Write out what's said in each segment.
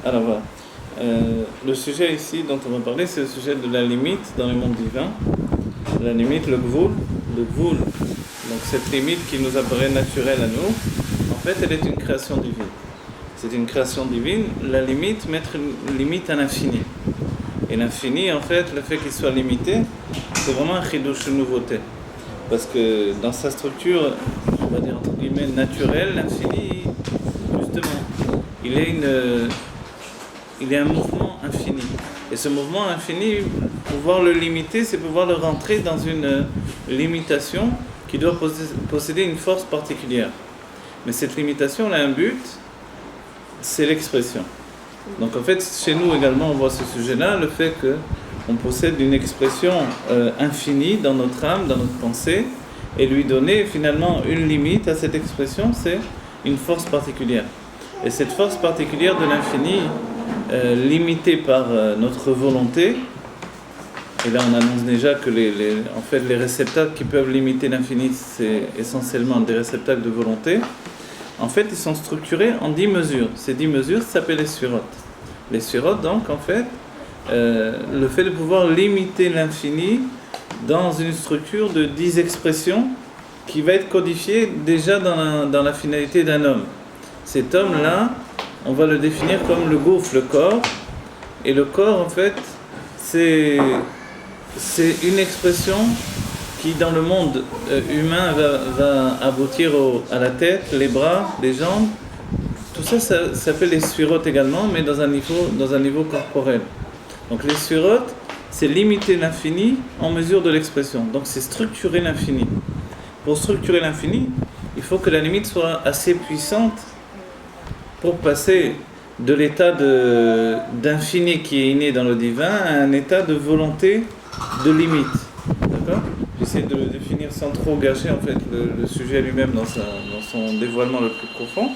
Alors voilà. Le sujet ici dont on va parler, c'est le sujet de la limite dans le monde divin. La limite, le gvoul. Le gvoul, donc cette limite qui nous apparaît naturelle à nous, en fait, elle est une création divine. C'est une création divine. La limite, mettre une limite à l'infini. Et l'infini, en fait, le fait qu'il soit limité, c'est vraiment un chidouche, une nouveauté. Parce que dans sa structure, on va dire entre guillemets naturelle, l'infini, justement, il est un mouvement infini. Et ce mouvement infini, pouvoir le limiter, c'est pouvoir le rentrer dans une limitation qui doit posséder une force particulière. Mais cette limitation, elle a un but, c'est l'expression. Donc en fait, chez nous également, on voit ce sujet-là, le fait qu'on possède une expression infinie dans notre âme, dans notre pensée, et lui donner finalement une limite à cette expression, c'est une force particulière. Et cette force particulière de l'infini, limitée par notre volonté, et là on annonce déjà que en fait, les réceptacles qui peuvent limiter l'infini, c'est essentiellement des réceptacles de volonté. En fait, ils sont structurés en 10 mesures. Ces 10 mesures s'appellent les sphirotes. Les sphirotes, donc, en fait, le fait de pouvoir limiter l'infini dans une structure de 10 expressions qui va être codifiée déjà dans la finalité d'un homme. Cet homme-là, on va le définir comme le gouffre, le corps. Et le corps, en fait, c'est une expression qui, dans le monde humain, va aboutir à la tête, les bras, les jambes. Tout ça, ça s'appelle les sphirotes également, mais dans un niveau corporel. Donc les sphirotes, c'est limiter l'infini en mesure de l'expression. Donc c'est structurer l'infini. Pour structurer l'infini, il faut que la limite soit assez puissante pour passer de l'état d'infini qui est inné dans le divin à un état de volonté de limite. D'accord ? J'essaie de le définir sans trop gâcher en fait le sujet lui-même dans son dévoilement le plus profond.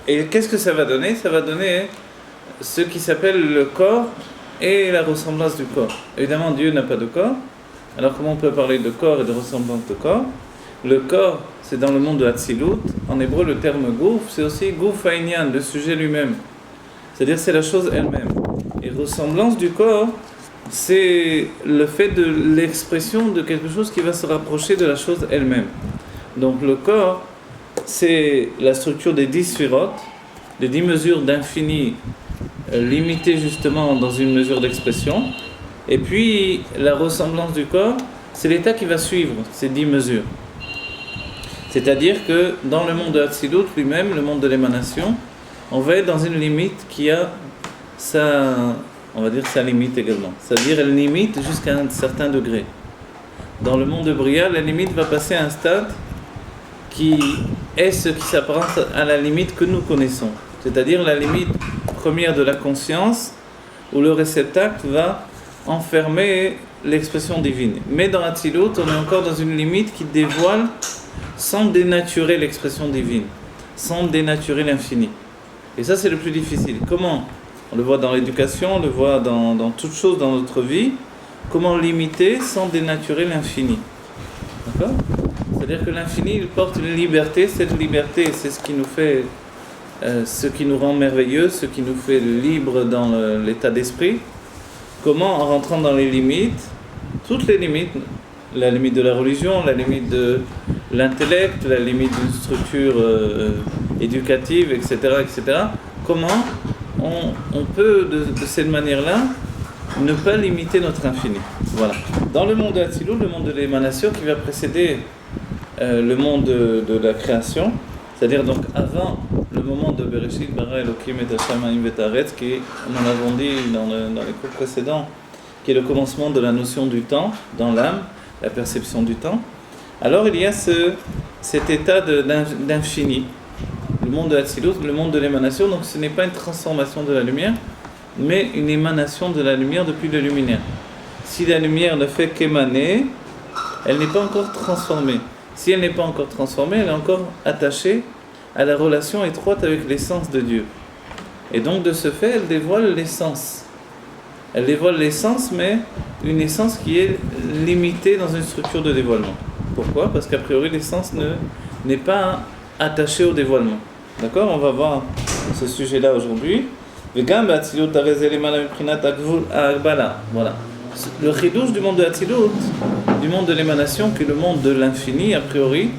Et qu'est-ce que ça va donner ? Ça va donner ce qui s'appelle le corps et la ressemblance du corps. Évidemment, Dieu n'a pas de corps. Alors comment on peut parler de corps et de ressemblance de corps ? Le corps, c'est dans le monde de Hatzilut. En hébreu, le terme gouf, c'est aussi gouf haïnyan, le sujet lui-même. C'est-à-dire c'est la chose elle-même. Et ressemblance du corps, c'est le fait de l'expression de quelque chose qui va se rapprocher de la chose elle-même. Donc le corps, c'est la structure des 10 sphirotes, des 10 mesures d'infini limitées justement dans une mesure d'expression. Et puis la ressemblance du corps, c'est l'état qui va suivre ces 10 mesures. C'est-à-dire que dans le monde de Hatzilut lui-même, le monde de l'émanation, on va être dans une limite qui a sa limite également. C'est-à-dire elle limite jusqu'à un certain degré. Dans le monde de Bria, la limite va passer à un stade qui est ce qui s'apparente à la limite que nous connaissons. C'est-à-dire la limite première de la conscience, où le réceptacle va enfermer l'expression divine. Mais dans Hatzilut, on est encore dans une limite qui dévoile sans dénaturer l'expression divine, sans dénaturer l'infini. Et ça, c'est le plus difficile. Comment ? On le voit dans l'éducation, on le voit dans toutes choses dans notre vie. Comment limiter sans dénaturer l'infini ? D'accord ? C'est-à-dire que l'infini, il porte une liberté. Cette liberté, c'est ce qui nous fait, ce qui nous rend merveilleux, ce qui nous fait libres dans l'état d'esprit. Comment, en rentrant dans les limites, toutes les limites, la limite de la religion, la limite de l'intellect, la limite d'une structure éducative, etc., comment on peut, de cette manière-là, ne pas limiter notre infini. Voilà. Dans le monde de Hatzilut, le monde de l'émanation qui va précéder le monde de la création, c'est-à-dire donc avant le moment de Bereshit, Bara Elokim et Hashamayim Vetaretz, qui, nous l'avons dit dans les cours précédents, qui est le commencement de la notion du temps dans l'âme, la perception du temps. Alors il y a cet état d'infini, le monde de Hatzilut, le monde de l'émanation. Donc ce n'est pas une transformation de la lumière, mais une émanation de la lumière depuis le luminaire. Si la lumière ne fait qu'émaner, elle n'est pas encore transformée. Si elle n'est pas encore transformée, elle est encore attachée à la relation étroite avec l'essence de Dieu. Et donc de ce fait, elle dévoile l'essence. Elle dévoile l'essence, mais une essence qui est limitée dans une structure de dévoilement. Pourquoi ? Parce qu'a priori, l'essence n'est pas attachée au dévoilement. D'accord? On va voir ce sujet-là aujourd'hui. Vegam b'atzilut arezeh lemala miprinat hagvul ha'agbala. Voilà. Le chidouche du monde de Hatzilut, du monde de l'émanation, qui est le monde de l'infini, a priori,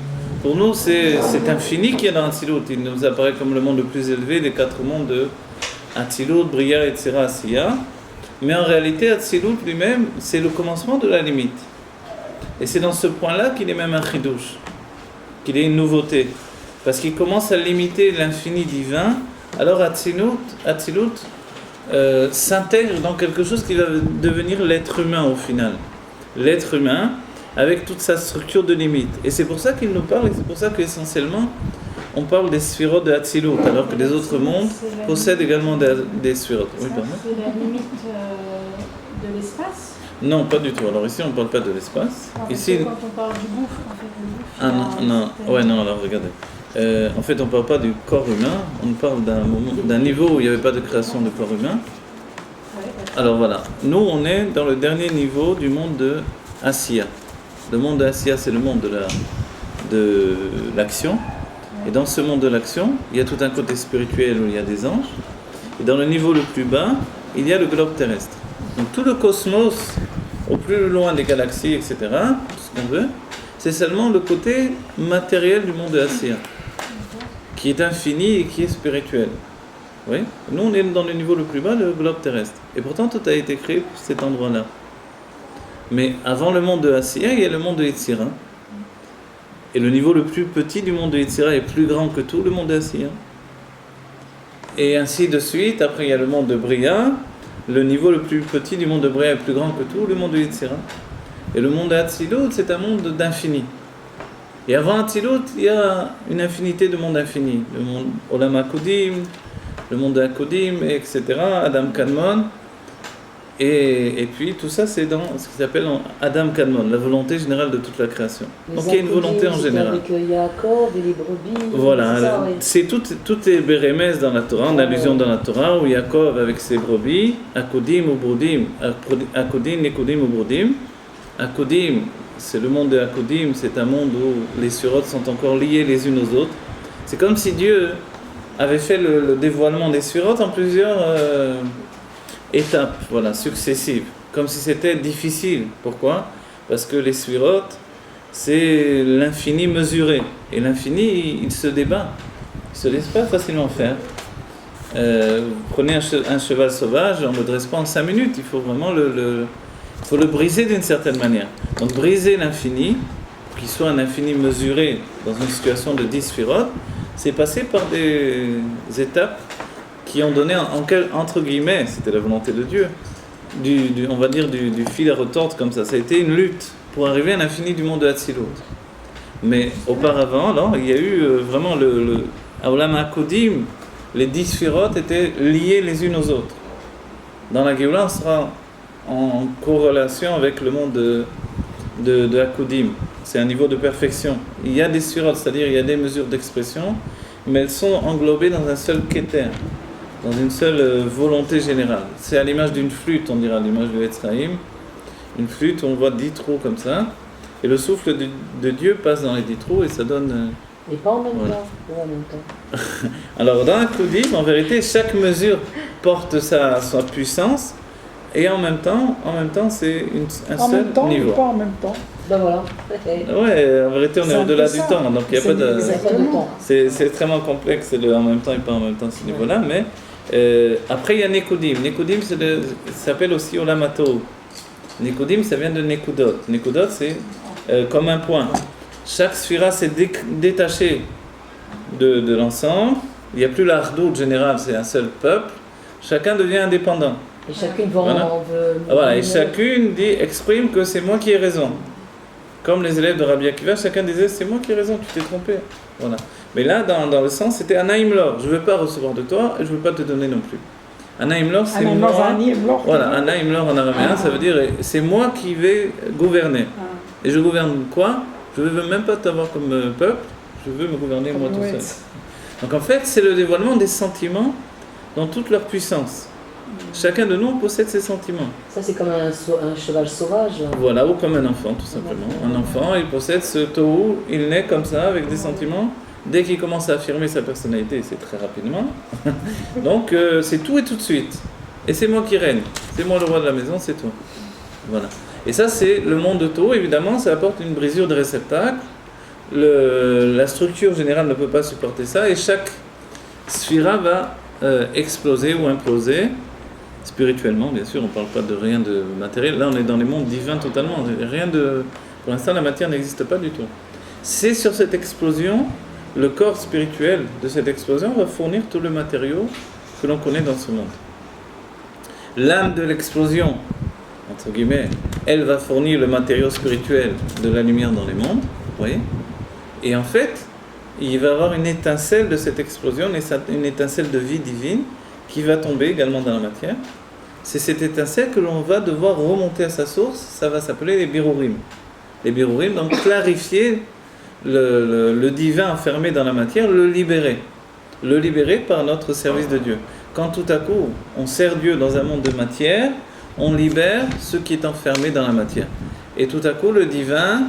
pour nous, c'est infini qui est dans Hatzilut. Il nous apparaît comme le monde le plus élevé des 4 mondes de Hatzilut, Bria, etc., Asiya. Mais en réalité, Hatzilut lui-même, c'est le commencement de la limite. Et c'est dans ce point-là qu'il est même un chidouche, qu'il est une nouveauté. Parce qu'il commence à limiter l'infini divin, alors Hatzilut s'intègre dans quelque chose qui va devenir l'être humain au final. L'être humain, avec toute sa structure de limite. Et c'est pour ça qu'il nous parle, et c'est pour ça qu'essentiellement, on parle des sphirotes de Hatzilut, alors que les autres mondes possèdent également des sphirotes. Oui, pardon. C'est la limite de l'espace? Non, pas du tout. Alors ici, on ne parle pas de l'espace. Ici, quand on parle du gouffre, en fait, le gouffre... Ah non. Ouais, non, alors regardez. En fait, on ne parle pas du corps humain, on parle d'un niveau où il n'y avait pas de création de corps humain. Alors voilà, nous on est dans le dernier niveau du monde de Asiya. Le monde de Asiya, c'est le monde de l'action. Et dans ce monde de l'action, il y a tout un côté spirituel où il y a des anges. Et dans le niveau le plus bas, il y a le globe terrestre. Donc tout le cosmos, au plus loin des galaxies, etc., tout ce qu'on veut, c'est seulement le côté matériel du monde de Asiya, qui est infini et qui est spirituel. Oui. Nous, on est dans le niveau le plus bas, le globe terrestre. Et pourtant, tout a été créé pour cet endroit-là. Mais avant le monde de Asiya, il y a le monde de Yetzira. Et le niveau le plus petit du monde de Yetzira est plus grand que tout le monde de Asiya. Et ainsi de suite. Après, il y a le monde de Bria. Le niveau le plus petit du monde de Bria est plus grand que tout le monde de Yetzira. Et le monde de Hatzilut, c'est un monde d'infini. Et avant Hatzilut, il y a une infinité de mondes infinis. Le monde Olam HaKodim, le monde de HaKodim, etc., Adam Kadmon. Et puis tout ça, c'est dans ce qui s'appelle Adam Kadmon, la volonté générale de toute la création. Les donc il y a une volonté en général. Avec Yaakov et les brebis. Voilà, ça, oui. c'est tout est Bérémès dans la Torah, en allusion dans la Torah, où Yaakov avec ses brebis, HaKodim ou Brodim, HaKodim, Nekodim ou Brodim. HaKodim, c'est le monde de HaKodim, c'est un monde où les surotes sont encore liées les unes aux autres. C'est comme si Dieu avait fait le dévoilement des surotes en plusieurs étapes, voilà, successives. Comme si c'était difficile. Pourquoi? Parce que les surotes, c'est l'infini mesuré. Et l'infini, il se débat. Il ne se laisse pas facilement faire. Vous prenez un cheval sauvage, on ne le dresse pas en 5 minutes. Il faut vraiment il faut le briser d'une certaine manière. Donc briser l'infini, pour qu'il soit un infini mesuré dans une situation de 10 sphirotes, c'est passer par des étapes qui ont donné, entre guillemets, c'était la volonté de Dieu, on va dire du fil à retordre comme ça. Ça a été une lutte pour arriver à l'infini du monde de Hatzilut. Mais auparavant, alors, il y a eu vraiment à Olam HaKodim, les 10 sphirotes étaient liées les unes aux autres. Dans la Géoula, on sera en corrélation avec le monde de HaKodim. C'est un niveau de perfection. Il y a des sphirotes, c'est-à-dire il y a des mesures d'expression, mais elles sont englobées dans un seul keter, dans une seule volonté générale. C'est à l'image d'une flûte, on dira, à l'image de Etzraïm. Une flûte, on voit 10 trous comme ça, et le souffle de Dieu passe dans les 10 trous et ça donne... Et pas en même voilà. temps. Pas en même temps. Alors dans HaKodim, en vérité, chaque mesure porte sa puissance, et en même temps c'est un en seul même temps, niveau. Pas en même temps. Ben voilà. Ouais, en vérité, on est au-delà du temps, donc il n'y a pas de... C'est extrêmement complexe, en même temps et pas en même temps, ce niveau-là, mais après il y a Nekodim. Nekodim, ça s'appelle aussi Olam HaTohu. Nekodim, ça vient de Nekudot. Nekudot, c'est comme un point. Chaque sphira s'est détachée de l'ensemble. Il n'y a plus l'Ardout général, c'est un seul peuple. Chacun devient indépendant. Et chacune va Voilà. Voilà, et chacune exprime que c'est moi qui ai raison. Comme les élèves de Rabbi Akiva, chacun disait c'est moi qui ai raison, tu t'es trompé. Voilà. Mais là, dans le sens, c'était Anaïmlor. Je ne veux pas recevoir de toi et je ne veux pas te donner non plus. Anaïmlor, c'est moi. Voilà, Anaïmlor en araméen, ça veut dire c'est moi qui vais gouverner. Et je gouverne quoi? Je ne veux même pas t'avoir comme peuple, je veux me gouverner moi tout seul. Donc en fait, c'est le dévoilement des sentiments dans toute leur puissance. Chacun de nous possède ses sentiments. Ça, c'est comme un cheval sauvage. Voilà, ou comme un enfant, tout simplement. Un enfant, il possède ce tohu, il naît comme ça, avec des sentiments Dès qu'il commence à affirmer sa personnalité, c'est très rapidement. Donc c'est tout et tout de suite. Et c'est moi qui règne. C'est moi le roi de la maison, c'est tout. Voilà. Et ça, c'est le monde de Tohu. Évidemment, ça apporte une brisure de réceptacle. La structure générale ne peut pas supporter ça. Et chaque sphira va exploser ou imploser. Spirituellement, bien sûr, on ne parle pas de rien de matériel. Là, on est dans les mondes divins totalement. Pour l'instant, la matière n'existe pas du tout. C'est sur cette explosion, le corps spirituel de cette explosion va fournir tout le matériau que l'on connaît dans ce monde. L'âme de l'explosion, entre guillemets, elle va fournir le matériau spirituel de la lumière dans les mondes, vous voyez. Et en fait, il va y avoir une étincelle de cette explosion, une étincelle de vie divine qui va tomber également dans la matière. C'est cette étincelle que l'on va devoir remonter à sa source, ça va s'appeler les birurim. Les birurim, donc clarifier le divin enfermé dans la matière, le libérer par notre service de Dieu. Quand tout à coup on sert Dieu dans un monde de matière, on libère ce qui est enfermé dans la matière. Et tout à coup le divin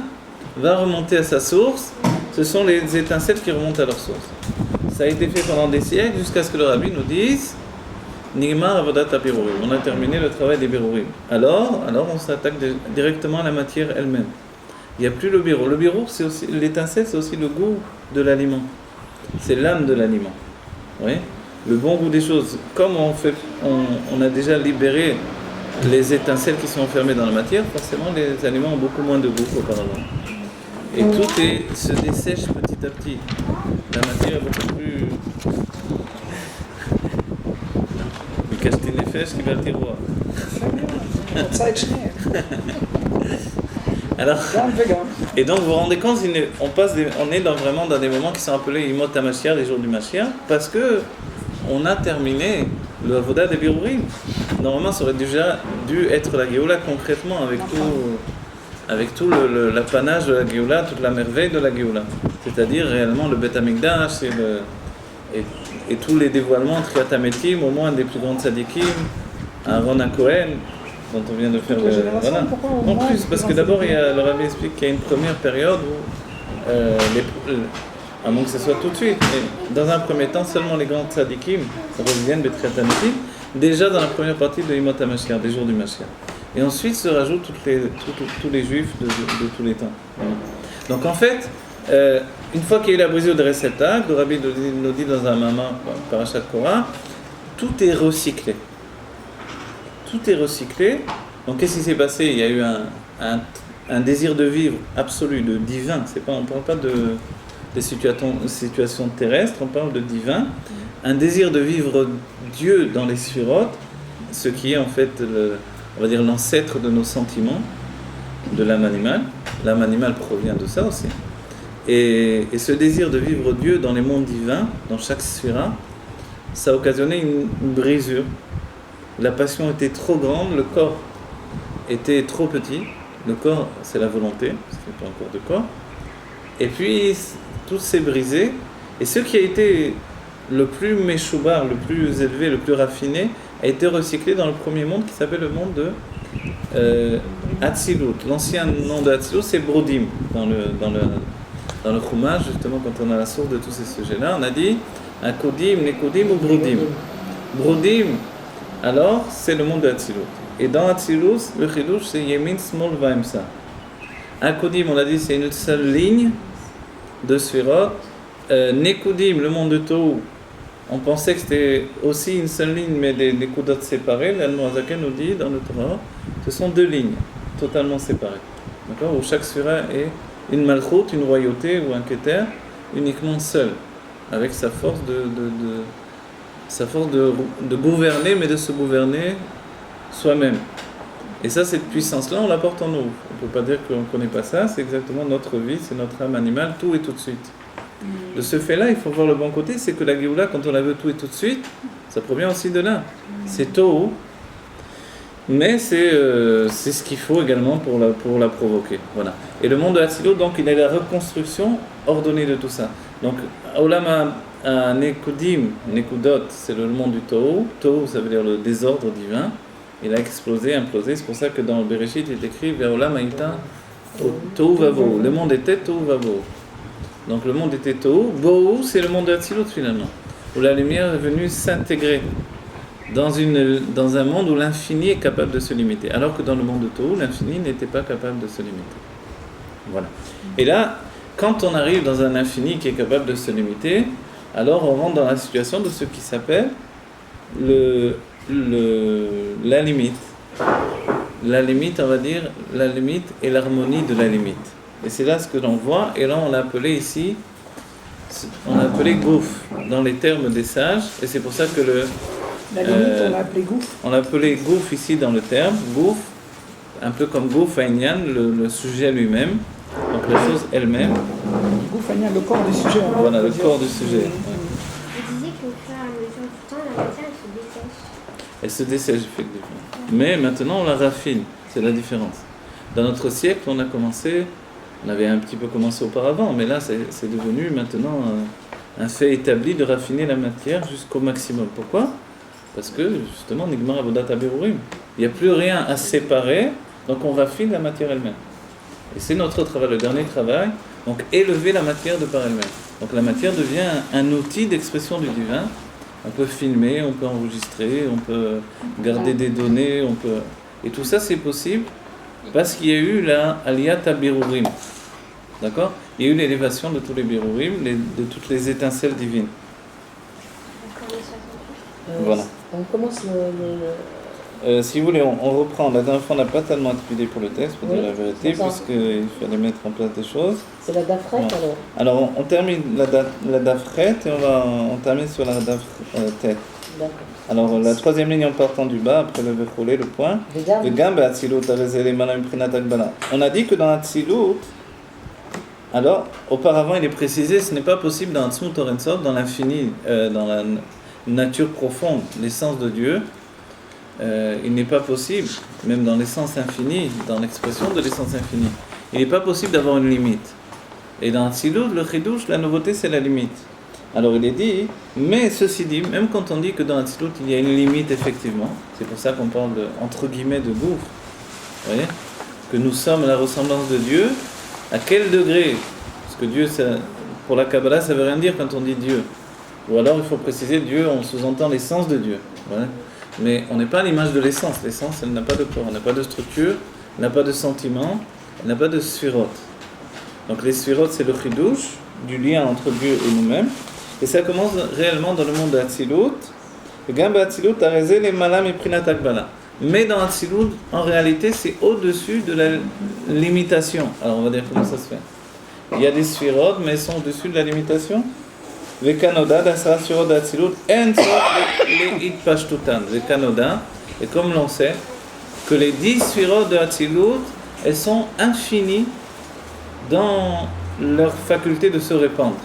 va remonter à sa source. Ce sont les étincelles qui remontent à leur source. Ça a été fait pendant des siècles jusqu'à ce que le rabbi nous dise Nigmar avodat habirurim. On a terminé le travail des birurim. Alors on s'attaque directement à la matière elle-même. Il n'y a plus le birur. Le birur, c'est aussi l'étincelle, c'est aussi le goût de l'aliment. C'est l'âme de l'aliment. Oui. Le bon goût des choses. Comme on a déjà libéré les étincelles qui sont enfermées dans la matière, forcément les aliments ont beaucoup moins de goût qu'auparavant. Et tout se dessèche petit à petit. La matière est beaucoup plus. Wie kannst du les fèches qui va le tiroir. Alors, et donc vous vous rendez compte, on est vraiment dans des moments qui sont appelés Imot HaMashiach, les jours du Mashiach, parce que on a terminé le Avoda des Birurim. Normalement, ça aurait déjà dû être la Géoula concrètement, avec tout l'apanage de la Géoula, toute la merveille de la Géoula. C'est-à-dire réellement le Beth Amikdash et tous les dévoilements, Triat HaMetim, au moins des plus grands tzadikim, Aaron HaKohen, dont on vient de faire voilà. En plus, parce que d'abord, le rabbi explique qu'il y a une première période où, à moins que ce soit tout de suite, mais dans un premier temps, seulement les grands tzadikim reviennent de Triat HaMetim, déjà dans la première partie de Imot HaMashiach, des jours du Mashiach. Et ensuite se rajoutent tous les juifs de tous les temps. Voilà. Donc en fait, une fois qu'il y a eu la brisure de réceptacle, le rabbi nous dit dans un Mama, Parashat Korah, tout est recyclé. Tout est recyclé. Donc qu'est-ce qui s'est passé? Il y a eu un désir de vivre absolu, de divin. On ne parle pas des situations terrestres, on parle de divin. Un désir de vivre Dieu dans les sphirotes, ce qui est en fait, on va dire, l'ancêtre de nos sentiments, de l'âme animale. L'âme animale provient de ça aussi. Et ce désir de vivre Dieu dans les mondes divins, dans chaque sphira, ça a occasionné une brisure. La passion était trop grande, le corps était trop petit. Le corps, c'est la volonté, parce qu'il n'y a pas encore de corps. Et puis, tout s'est brisé. Et ce qui a été le plus méchoubar, le plus élevé, le plus raffiné, a été recyclé dans le premier monde qui s'appelle le monde de Hatzilut. L'ancien nom de Hatzilut, c'est Brodim. Dans le Chumash, justement, quand on a la source de tous ces sujets-là, on a dit Akodim, Nekodim ou Brodim. Brodim, alors, c'est le monde de Hatzilut. Et dans Hatzilut, le Chidush, c'est Yemin, Smol, Vaimsa. Akodim, on a dit, c'est une seule ligne de Sphirot. Nekodim, le monde de Tohu, on pensait que c'était aussi une seule ligne, mais des Nekudot séparés. L'Admorazaken nous dit, dans le Torah, ce sont deux lignes, totalement séparées. D'accord? Où chaque Sphira est une Malchut, une royauté ou un Keter, uniquement seule, avec sa force de gouverner, mais de se gouverner soi-même. Et ça, cette puissance-là, on la porte en nous. On ne peut pas dire qu'on ne connaît pas ça, c'est exactement notre vie, c'est notre âme animale, tout et tout de suite. De ce fait-là, il faut voir le bon côté, c'est que la Géoula, quand on la veut tout et tout de suite, ça provient aussi de là. C'est Tohu, mais c'est ce qu'il faut également pour la provoquer. Voilà. Et le monde de Hatzilut, donc, il est la reconstruction ordonnée de tout ça. Donc, Olam Nekudim, Nekudot, c'est le monde du Tohu. Tohu, ça veut dire le désordre divin. Il a explosé, implosé. C'est pour ça que dans le Bereshit, il est écrit Ve'olam Haïta Tohu Vavo. Le monde était Tohu Vavo. Donc le monde était Tohu. Bohu, c'est le monde de Hatzilut finalement, où la lumière est venue s'intégrer dans un monde où l'infini est capable de se limiter. Alors que dans le monde de Tohu, l'infini n'était pas capable de se limiter. Voilà. Et là, quand on arrive dans un infini qui est capable de se limiter, alors on rentre dans la situation de ce qui s'appelle la limite. La limite, on va dire, la limite et l'harmonie de la limite. Et c'est là ce que l'on voit, et là on l'a appelé ici, on l'a appelé gouffre, dans les termes des sages, et c'est pour ça que La limite, on l'a appelé gouffre. on l'a appelé gouffre ici dans le terme, gouffre, un peu comme gouffre Aïnyan, le sujet lui-même, donc la chose elle-même. Gouffre, le corps du sujet. Voilà, le corps du sujet. Vous disiez qu'au fur et à mesure du temps, la matière elle se dessèche. Elle se dessèche effectivement. Mais maintenant on la raffine, c'est la différence. Dans notre siècle, on avait un petit peu commencé auparavant, mais là c'est devenu maintenant un fait établi de raffiner la matière jusqu'au maximum. Pourquoi ? Parce que justement, Nigmar Avodat HaBirurim, il n'y a plus rien à séparer, donc on raffine la matière elle-même. Et c'est notre travail, le dernier travail, donc élever la matière de par elle-même. Donc la matière devient un outil d'expression du divin. On peut filmer, on peut enregistrer, on peut garder des données, et tout ça c'est possible parce qu'il y a eu la Aliyat HaBirurim. D'accord ? Il y a eu l'élévation de tous les Birurim, de toutes les étincelles divines. Voilà. On commence Si vous voulez, on reprend. La dernière fois, on n'a pas tellement étudié pour le texte, pour dire la vérité, puisqu'il fallait mettre en place des choses. C'est la Dafret alors. Alors, on termine la Dafret et on termine sur la Dafret. D'accord. Alors, la troisième ligne en partant du bas, après le Vechole, le point. On a dit que dans Hatzilut, alors, auparavant, il est précisé, ce n'est pas possible dans Hatzmut Orensov, dans l'infini, dans la nature profonde, l'essence de Dieu. Il n'est pas possible, même dans l'essence infinie, dans l'expression de l'essence infinie, il n'est pas possible d'avoir une limite. Et dans Hatzilut, le Chidouche, la nouveauté, c'est la limite. Alors il est dit, mais ceci dit, même quand on dit que dans Hatzilut, il y a une limite, effectivement, c'est pour ça qu'on parle entre guillemets de gouffre, vous voyez, que nous sommes à la ressemblance de Dieu. À quel degré ? Parce que Dieu, pour la Kabbalah, ça ne veut rien dire quand on dit Dieu. Ou alors, il faut préciser Dieu, on sous-entend l'essence de Dieu. Voilà. Mais on n'est pas à l'image de l'essence. L'essence, elle n'a pas de corps, elle n'a pas de structure, elle n'a pas de sentiment, elle n'a pas de sphirot. Donc les sphirot, c'est le chidouche du lien entre Dieu et nous-mêmes. Et ça commence réellement dans le monde d'Hatzilut. Mais dans Hatzilut, en réalité, c'est au-dessus de la limitation. Alors on va dire comment ça se fait. Il y a des sphirotes, mais elles sont au-dessus de la limitation. Vekanoda, d'Asara Sphirot d'Hatzilut, en les Itpashtutan. Vekanoda, et comme l'on sait, que les 10 sphirotes de Hatzilut, elles sont infinies dans leur faculté de se répandre.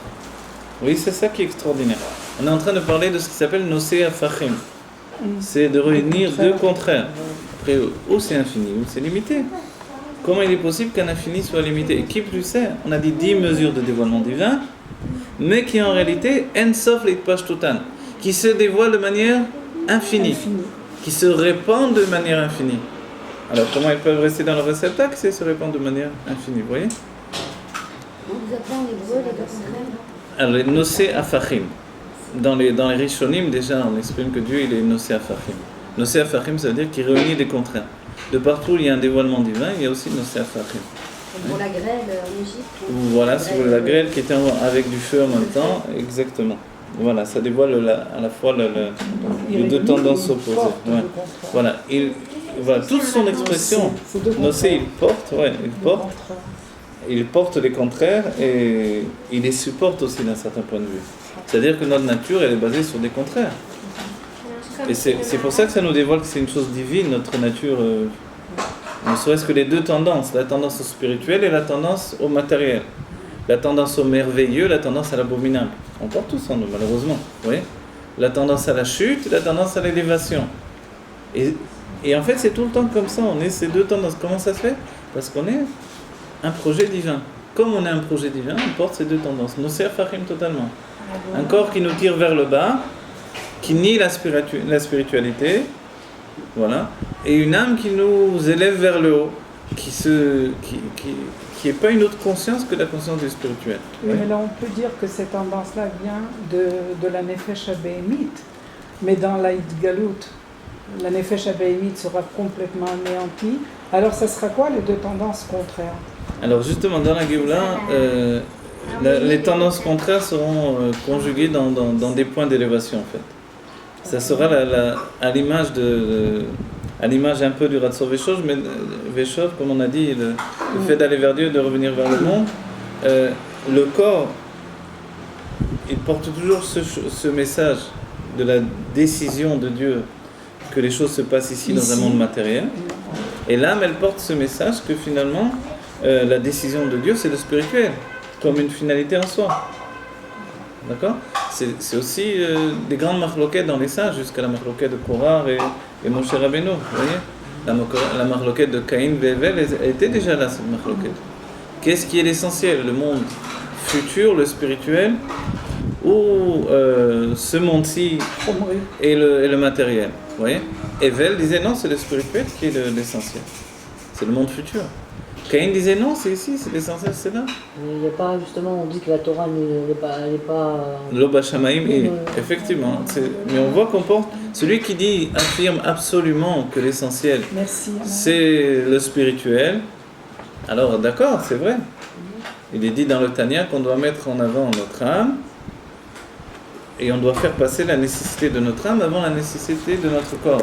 Oui, c'est ça qui est extraordinaire. On est en train de parler de ce qui s'appelle Nosei Afachim. C'est de réunir deux contraires. Après, où c'est infini, où c'est limité. Comment il est possible qu'un infini soit limité ? Et qui plus sait ? On a dit 10 mesures de dévoilement divin, mais qui en réalité, Ensof Leitpashtutan, qui se dévoilent de manière infinie, qui se répandent de manière infinie. Alors, comment ils peuvent rester dans le réceptacle si ils se répandent de manière infinie ? Vous voyez ? Vous appelez en hébreu les deux contraires ? Alors, les Nosei Afachim. Dans les Rishonim, déjà, on exprime que Dieu, il est Nosei Afachim. Nosei Afachim, ça veut dire qu'il réunit des contraires. De partout, il y a un dévoilement divin, il y a aussi Nosei Afachim. Pour la grêle en Égypte. Voilà, si vous voulez, la grêle qui était avec du feu en même temps, exactement. Voilà, ça dévoile à la fois les deux tendances opposées. Ouais. Voilà, voilà, toute son expression, Nosei, il porte les contraires et il les supporte aussi d'un certain point de vue. C'est-à-dire que notre nature, elle est basée sur des contraires. Et c'est pour ça que ça nous dévoile que c'est une chose divine, notre nature, ne serait-ce que les deux tendances, la tendance au spirituel et la tendance au matériel. La tendance au merveilleux, la tendance à l'abominable. On porte tous en nous, malheureusement. Vous voyez ? La tendance à la chute, la tendance à l'élévation. Et en fait, c'est tout le temps comme ça, on est ces deux tendances. Comment ça se fait ? Parce qu'on est un projet divin. Comme on est un projet divin, on porte ces deux tendances. Nosei Afachim totalement. Un corps qui nous tire vers le bas, qui nie la spiritualité, voilà, et une âme qui nous élève vers le haut, qui qu'il n'y ait pas une autre conscience que la conscience du spirituel. Oui, mais là, on peut dire que cette tendance-là vient de la Nefesh Abéhémite. Mais dans l'Aïd-Galout, la Nefesh Abéhémite sera complètement anéantie. Alors, ça sera quoi les deux tendances contraires? Alors justement, dans la Géoula, les tendances contraires seront conjuguées dans des points d'élévation en fait. Ça sera à l'image un peu du Ratzor Veshov, mais Veshov, comme on a dit, le fait d'aller vers Dieu, de revenir vers le monde, le corps, il porte toujours ce message de la décision de Dieu que les choses se passent ici dans un monde matériel. Et l'âme, elle porte ce message que finalement, la décision de Dieu, c'est le spirituel, comme une finalité en soi. D'accord? C'est aussi des grandes marloquettes dans les sages, jusqu'à la marloquette de Korah et Moshe Rabbeinu. Vous voyez? La marloquette de Caïn et Hevel, elle était déjà là, cette marloquette. Qu'est-ce qui est l'essentiel? Le monde futur, le spirituel, ou ce monde-ci et le matériel? Vous voyez? Hevel disait non, c'est le spirituel qui est l'essentiel. C'est le monde futur. Caïn disait non, c'est ici, c'est l'essentiel, c'est là. Il n'y a pas, justement, on dit que la Torah n'est pas... L'Oba Shamaim, effectivement. Mais on voit qu'on porte... Celui qui affirme absolument que l'essentiel, c'est le spirituel, alors d'accord, c'est vrai. Il est dit dans le Tanya qu'on doit mettre en avant notre âme et on doit faire passer la nécessité de notre âme avant la nécessité de notre corps.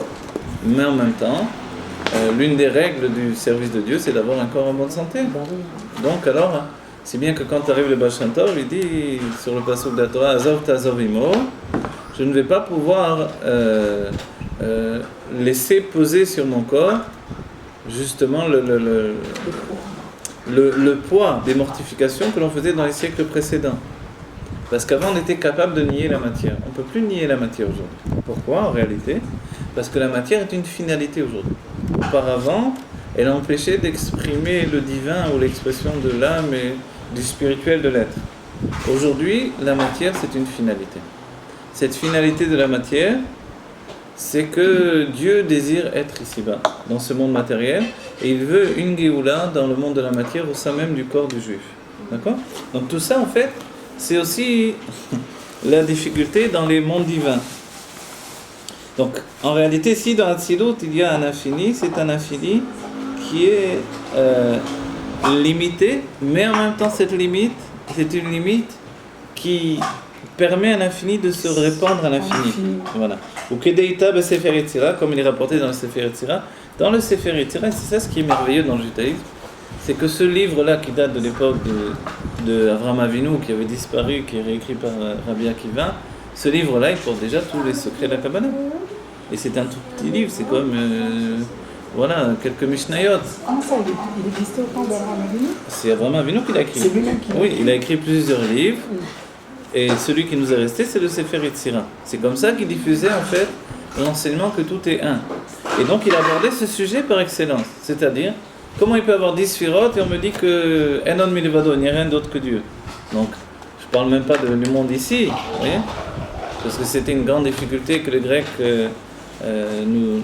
Mais en même temps, l'une des règles du service de Dieu, c'est d'avoir un corps en bonne santé. Donc alors, c'est bien que quand arrive le Baal Shem Tov, il dit sur le passage de la Torah, Azov ta'azov imo, je ne vais pas pouvoir laisser peser sur mon corps justement le poids des mortifications que l'on faisait dans les siècles précédents. Parce qu'avant, on était capable de nier la matière. On ne peut plus nier la matière aujourd'hui. Pourquoi, en réalité? Parce que la matière est une finalité aujourd'hui. Auparavant, elle empêchait d'exprimer le divin ou l'expression de l'âme et du spirituel de l'être. Aujourd'hui, la matière, c'est une finalité. Cette finalité de la matière, c'est que Dieu désire être ici-bas, dans ce monde matériel, et il veut une Géoula dans le monde de la matière au sein même du corps du juif. D'accord? Donc tout ça, en fait, c'est aussi la difficulté dans les mondes divins. Donc, en réalité, si dans Hatzilut, il y a un infini, c'est un infini qui est limité, mais en même temps, cette limite, c'est une limite qui permet à l'infini de se répandre à l'infini. Voilà. Ou Kedeita be Sefer Yetzira, comme il est rapporté dans le Sefer Yetzira. Dans le Sefer Yetzira, c'est ça ce qui est merveilleux dans le judaïsme, c'est que ce livre-là, qui date de l'époque de Avraham Avinu, qui avait disparu, qui est réécrit par Rabbi Akiva, ce livre-là, il porte déjà tous les secrets de la Kabbalah. Et c'est un tout petit livre, c'est comme quelques Mishnayot. Comment ça, il existait au temps d'Avraham Avinu? C'est Avraham Avinu qui l'a écrit. C'est lui-même qui l'a écrit. Oui, il a écrit plusieurs livres. Et celui qui nous est resté, c'est le Sefer Yetzira. C'est comme ça qu'il diffusait en fait l'enseignement que tout est un. Et donc il abordait ce sujet par excellence. C'est-à-dire, comment il peut avoir 10 sphirotes et on me dit que Enon Milvado, il n'y a rien d'autre que Dieu. Donc, je ne parle même pas du monde ici, vous voyez, parce que c'était une grande difficulté que les Grecs nous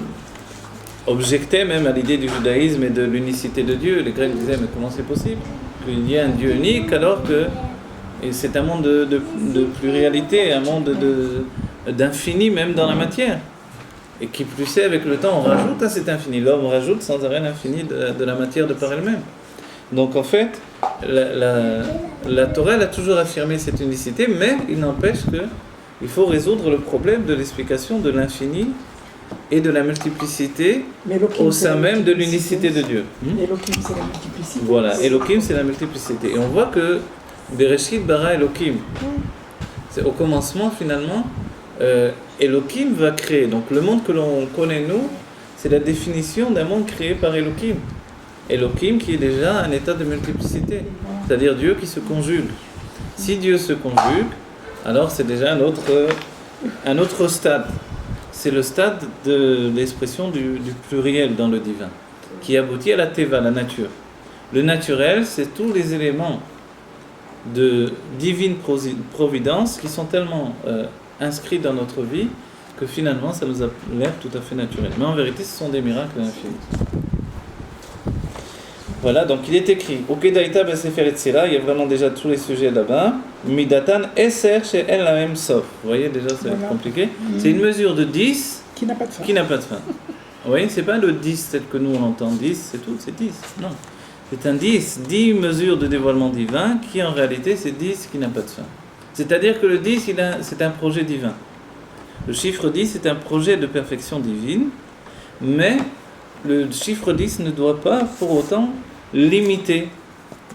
objectaient même à l'idée du judaïsme et de l'unicité de Dieu. Les Grecs disaient, mais comment c'est possible qu'il y ait un Dieu unique alors que c'est un monde de pluralité, un monde d'infini même dans la matière. Et qui plus est, avec le temps, on rajoute à cet infini. L'homme rajoute sans arrêt l'infini de la matière de par elle-même. Donc en fait, la Torah elle a toujours affirmé cette unicité, mais il n'empêche qu'il faut résoudre le problème de l'explication de l'infini et de la multiplicité au sein même de l'unicité de Dieu. Elohim, c'est la multiplicité. Voilà, Elohim, c'est la multiplicité. Et on voit que Bereshit bara Elohim. C'est au commencement, finalement, Elohim va créer. Donc le monde que l'on connaît, nous, c'est la définition d'un monde créé par Elohim. Elohim qui est déjà un état de multiplicité. C'est-à-dire Dieu qui se conjugue. Si Dieu se conjugue, alors c'est déjà un autre stade. C'est le stade de l'expression du pluriel dans le divin, qui aboutit à la teva, la nature. Le naturel, c'est tous les éléments de divine providence qui sont tellement inscrits dans notre vie que finalement ça nous a l'air tout à fait naturel. Mais en vérité, ce sont des miracles infinis. Voilà, donc il est écrit Ukedaita Besefer Etzira, il y a vraiment déjà tous les sujets là-bas. Midatan Eser chez El Lahem Sof. Vous voyez déjà, ça va être Voilà. compliqué. C'est une mesure de 10 Qui n'a pas de fin. qui n'a pas de fin. Vous voyez, c'est pas le 10 tel que nous on entend 10, c'est tout, c'est 10. Non. C'est un 10 mesures de dévoilement divin qui en réalité c'est 10 qui n'a pas de fin. C'est-à-dire que le 10, c'est un projet divin. Le chiffre 10 c'est un projet de perfection divine, mais le chiffre 10 ne doit pas pour autant limiter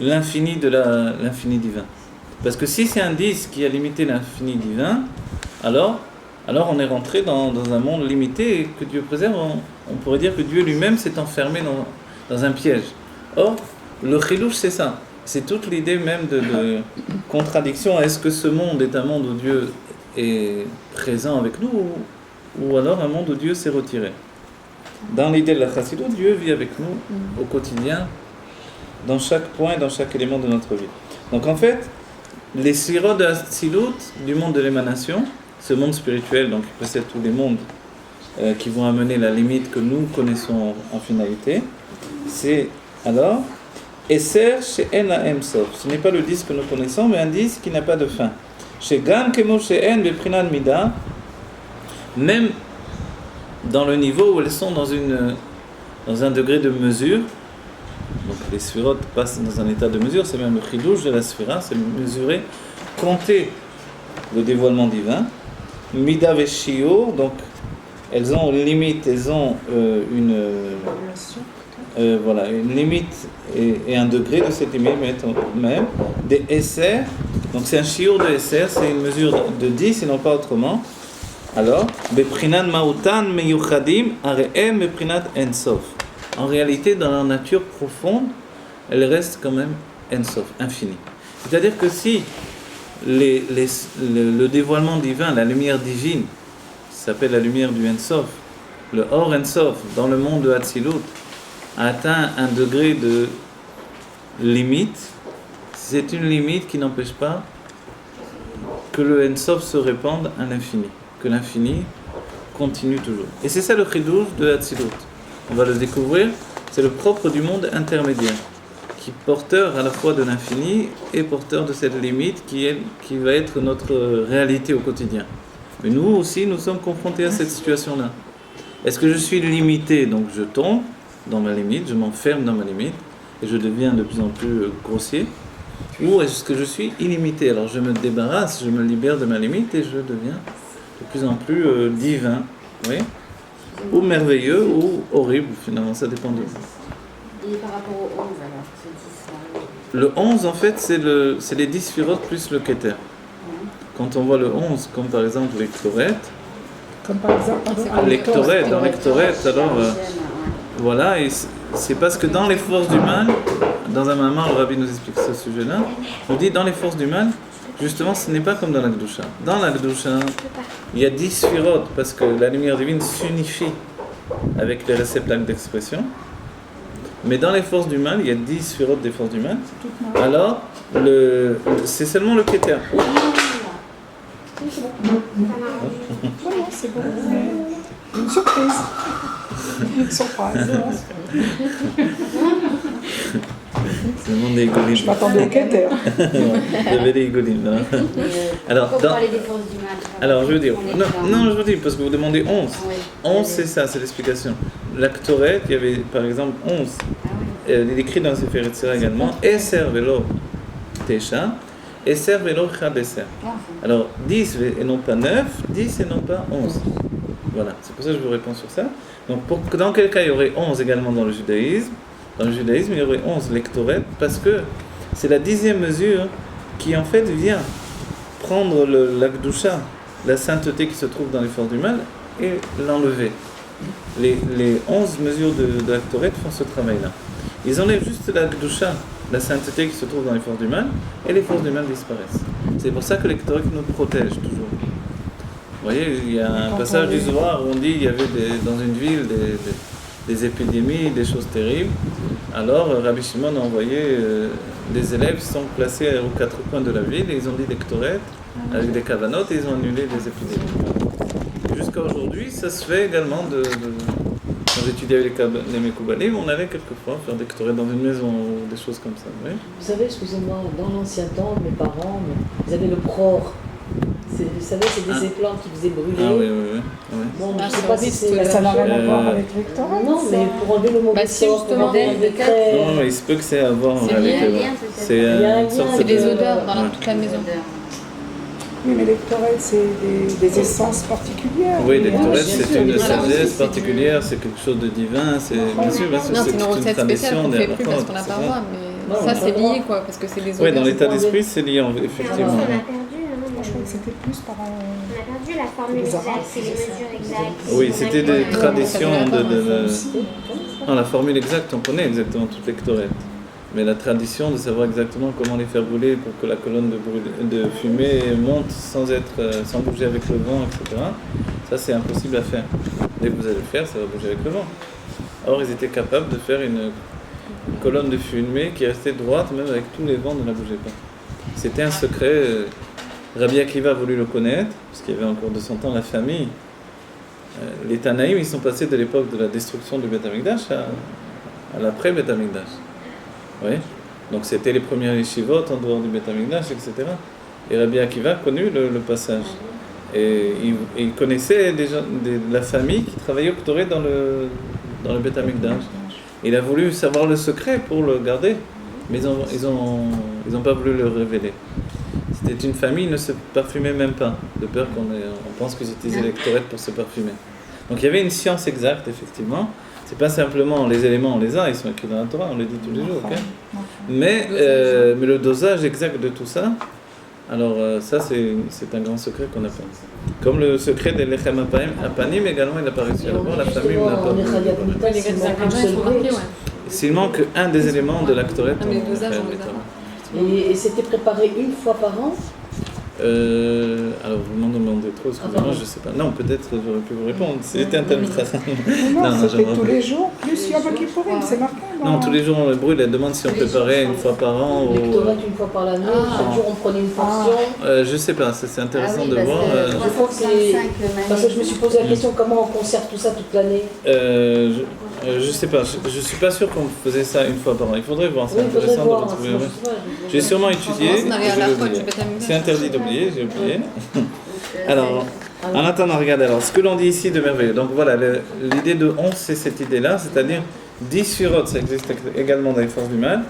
l'infini de l'infini divin. Parce que si c'est un 10 qui a limité l'infini divin, alors on est rentré dans un monde limité et que Dieu préserve. On pourrait dire que Dieu lui-même s'est enfermé dans un piège. Or, le chidouche, c'est ça. C'est toute l'idée même de contradiction. Est-ce que ce monde est un monde où Dieu est présent avec nous ou alors un monde où Dieu s'est retiré? Dans l'idée de la Chassidut, Dieu vit avec nous au quotidien, dans chaque point, dans chaque élément de notre vie. Donc en fait, les sirot de Hatzilut, du monde de l'émanation, ce monde spirituel, donc qui possède tous les mondes qui vont amener la limite que nous connaissons en finalité, c'est alors Eser chez En Lahem Sof. Ce n'est pas le 10 que nous connaissons, mais un 10 qui n'a pas de fin. Chez Gan Kemo chez En Beprinan Mida, même dans le niveau où elles sont dans un degré de mesure. Donc les sphirotes passent dans un état de mesure, c'est même le chidouche de la sphira, c'est mesurer, compter le dévoilement divin. Mida Veshio, donc elles ont une limite, elles ont une limite et un degré de cette limite même. Des essais, donc c'est un shiur de essais, c'est une mesure de 10 et non pas autrement. Alors, Beprinat Mautan Meyuchadim Areem Beprinat Ensof. En réalité, dans leur nature profonde, elle reste quand même Ensof, infinie. C'est-à-dire que si le dévoilement divin, la lumière divine, qui s'appelle la lumière du Ensof, le Or Ensof, dans le monde de Hatzilut, a atteint un degré de limite, c'est une limite qui n'empêche pas que le Ensof se répande à l'infini, que l'infini continue toujours. Et c'est ça le chidouche de Hatzilut. On va le découvrir, c'est le propre du monde intermédiaire, qui est porteur à la fois de l'infini et porteur de cette limite qui va être notre réalité au quotidien. Mais nous aussi, nous sommes confrontés à cette situation-là. Est-ce que je suis limité, donc je tombe dans ma limite, je m'enferme dans ma limite, et je deviens de plus en plus grossier, ou est-ce que je suis illimité? Alors je me débarrasse, je me libère de ma limite et je deviens de plus en plus divin, oui, ou merveilleux, ou horrible, finalement, ça dépend de vous. Et par rapport au 11 alors, ce 10 là. Le 11, en fait, c'est les 10 sphirotes plus le Keter. Quand on voit le 11, comme par exemple les Ktoret, Comme par exemple, dans les Ktoret, alors voilà, et c'est parce que dans les forces du mal, dans un moment, le Rabbi nous explique ce sujet-là, on dit dans les forces du mal, justement, ce n'est pas comme dans la Kedusha. Dans la Kedusha, il y a 10 sphirotes parce que la lumière divine s'unifie avec les réceptacles d'expression. Mais dans les forces du mal, il y a 10 sphirotes des forces du mal. Alors, c'est seulement le Keter. voilà, c'est bon. Une surprise. Une surprise. C'est le monde des Golim. Je m'attendais au Keter. Il y avait des Golim là. Alors, Pourquoi parler des forces du mal? Alors, je veux dire, On est non, je veux dire, parce que vous demandez 11. Oui. 11, c'est ça, c'est l'explication. L'actorette, il y avait par exemple 11. Il est écrit dans le Sefer Yetzirah également, Eser velo Tesha, Eser velo Chad Eser. Alors, 10 et non pas 9, 10 et non pas 11. Voilà, c'est pour ça que je vous réponds sur ça. Donc, dans quel cas il y aurait 11 également dans le judaïsme? Dans le judaïsme, il y aurait 11 lectorette, parce que c'est la 10e mesure qui en fait vient prendre la Kedusha, la sainteté qui se trouve dans les forces du mal, et l'enlever. Les 11 mesures de l'actorette font ce travail-là. Ils enlèvent juste la Kedusha, la sainteté qui se trouve dans les forces du mal, et les forces du mal disparaissent. C'est pour ça que l'actorette nous protège toujours. Vous voyez, il y a un passage du Zohar où on dit qu'il y avait dans une ville des épidémies, des choses terribles. Alors Rabbi Shimon a envoyé des élèves qui sont placés aux 4 coins de la ville et ils ont dit des ktorettes avec des kavanotes et ils ont annulé les épidémies. Jusqu'à aujourd'hui, ça se fait également Quand j'étudiais avec les Mekoubalim, on allait quelquefois faire des Ktoret dans une maison ou des choses comme ça. Oui. Vous savez, excusez-moi, dans l'ancien temps, mes parents, ils avaient le pror. Vous savez, c'est des éplants qui faisaient brûler. Ah oui. Bon, Ah, je ne sais pas si c'est... Ça n'a rien à voir avec Victorin. Non, mais pour enlever le mauvais si, sort, pour justement, enlever le décret... Non, mais il se peut que c'est à voir C'est avec... lié, lien, peut-être. c'est Il y a un une sorte lien, C'est de... des odeurs dans Ouais. toute la maison. Oui, mais les Victorins, c'est des essences particulières. Oui, les Ah, Torets, bien c'est sûr, une voilà, sagesse c'est particulière, c'est quelque chose de divin, c'est bien sûr, Non, c'est une toute recette spéciale qu'on des fait plus parce rapports, qu'on n'a c'est pas ça. le droit, mais Non, ça on a c'est pas le droit. lié quoi, parce que c'est des Oui, odeurs. dans l'état c'est d'esprit, c'est lié, On effectivement. a Ouais. perdu, hein, Moi, je crois que c'était plus par... on a perdu la formule Les exacte, Arabes, c'est les mesures exactes. Oui, On a c'était perdu des la- traditions de... aussi. Non, la formule exacte, on connaît exactement toutes les Ktoret. Mais la tradition de savoir exactement comment les faire brûler pour que la colonne de fumée monte sans bouger avec le vent, etc. Ça, c'est impossible à faire. Dès que vous allez le faire, ça va bouger avec le vent. Or, ils étaient capables de faire une colonne de fumée qui restait droite, même avec tous les vents, ne la bougeait pas. C'était un secret. Rabbi Akiva a voulu le connaître, parce qu'il y avait encore de son temps la famille. Les Tanaïm, ils sont passés de l'époque de la destruction du Beth Amikdash à l'après-Beth Amikdash. Oui. Donc c'était les premières yeshivot en dehors du Beth Amikdash, etc. Et Rabbi Akiva a connu le passage. Et il connaissait des gens, la famille qui travaillait au Ktoret dans le Beth Amikdash. Il a voulu savoir le secret pour le garder, mais ils ont pas voulu le révéler. C'était une famille, ils ne se parfumaient même pas, de peur on pense qu'ils utilisaient les Ktoret pour se parfumer. Donc il y avait une science exacte, effectivement. C'est pas simplement les éléments, on les a, ils sont écrits dans la Torah, on les dit tous les jours, ok? Mais le dosage exact de tout ça, alors ça c'est un grand secret qu'on n'a pas. Comme le secret des Lechem Apanim également, il n'a pas réussi à l'avoir, la famille n'a pas voulu l'avoir. S'il manque un des éléments de l'actorette, Ah, mais les dosages, on les a. Et c'était préparé une fois par an? Alors vous m'en demandez trop, excusez-moi, je sais pas. Non, peut-être j'aurais pu vous répondre. C'était un tel chacham. Non, c'était j'aimerais tous pas. les jours, plus Yom Kippourim, c'est marqué. Non, tous les jours on le brûle, elle demande si on préparait une fois par an ou... Lectorat une fois par l'année, chaque jour on prenait une portion. Je sais pas, c'est intéressant de parce voir. que Je crois que c'est... Parce que je me suis posé la question comment on conserve tout ça toute l'année. Je sais pas, je suis pas sûr qu'on faisait ça une fois par an. Il faudrait voir, c'est Oui, il faudrait intéressant de voir. retrouver. Moi, Ouais. je sais pas, J'ai sûrement étudié, On avait à j'ai la fois oublié. du Beth Amikdash. C'est interdit d'oublier, j'ai oublié. Alors, en attendant, regardez, alors ce que l'on dit ici de merveilleux. Donc voilà, l'idée de 11, c'est cette idée-là, c'est-à-dire 10 surotes, ça existe également dans les forces du mal,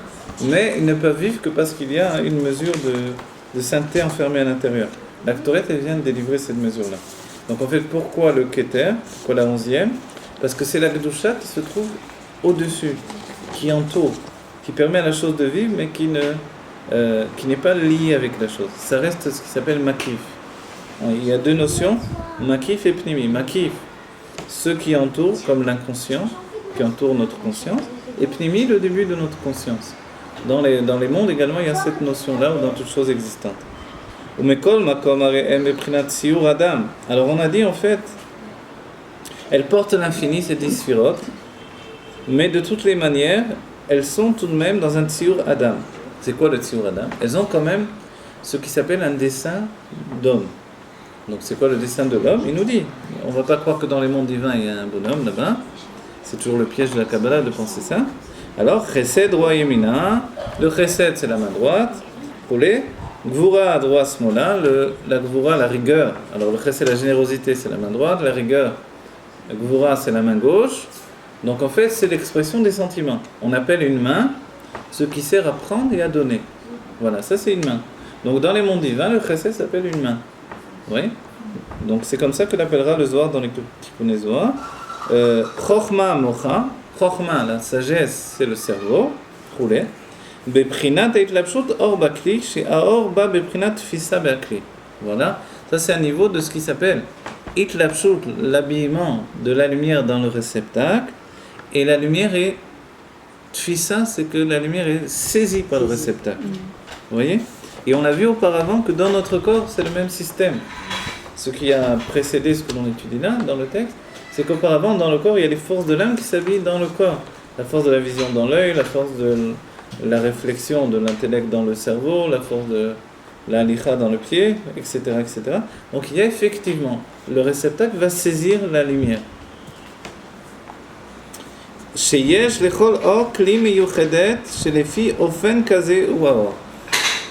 mais ils ne peuvent vivre que parce qu'il y a une mesure de sainteté enfermée à l'intérieur. La Ktoret, elle vient de délivrer cette mesure-là. Donc en fait, pourquoi le Keter, pourquoi la 11e? Parce que c'est la Kedusha qui se trouve au-dessus, qui entoure, qui permet à la chose de vivre, mais qui n'est pas liée avec la chose. Ça reste ce qui s'appelle Makif. Il y a deux notions, Makif et Pnimi. Makif, ce qui entoure, comme l'inconscient, qui entoure notre conscience, et Pnimi, le début de notre conscience. Dans les mondes également, il y a cette notion-là, ou dans toute chose existante. Alors on a dit en fait, elles portent l'infini, ces 10 sphirotes, mais de toutes les manières, elles sont tout de même dans un tsiur Adam. C'est quoi le tsiur Adam? Elles ont quand même ce qui s'appelle un dessin d'homme. Donc c'est quoi le dessin de l'homme? Il nous dit, on ne va pas croire que dans les mondes divins il y a un bonhomme là-bas. C'est toujours le piège de la Kabbalah de penser ça. Alors, chesed, roi yemina, le chesed c'est la main droite, roulé. Gvura, droit smola, la gvura, la rigueur. Alors le chesed, la générosité, c'est la main droite, la rigueur, la gvura, c'est la main gauche. Donc en fait, c'est l'expression des sentiments. On appelle une main ce qui sert à prendre et à donner. Voilà, ça c'est une main. Donc dans les mondes divins, le chesed s'appelle une main. Oui. Donc c'est comme ça que l'appellera le Zohar dans les Tikkunei Zohar. Chochma mocha, chochma, la sagesse, c'est le cerveau, roulé. Beprinat eitlapshut or bakli, chez aor ba beprinat fissa bakli. Voilà, ça c'est un niveau de ce qui s'appelle itlapshut, l'habillement de la lumière dans le réceptacle, et la lumière est tfissa, c'est que la lumière est saisie par le réceptacle. Vous voyez? Et on a vu auparavant que dans notre corps, c'est le même système. Ce qui a précédé ce que l'on étudie là, dans le texte, c'est qu'auparavant, dans le corps, il y a les forces de l'âme qui s'habillent dans le corps. La force de la vision dans l'œil, la force de la réflexion de l'intellect dans le cerveau, la force de la licha dans le pied, etc., etc. Donc il y a effectivement, le réceptacle va saisir la lumière. שיש לכל אור כלי מיוחדת שלפי אופן כזה הוא האור.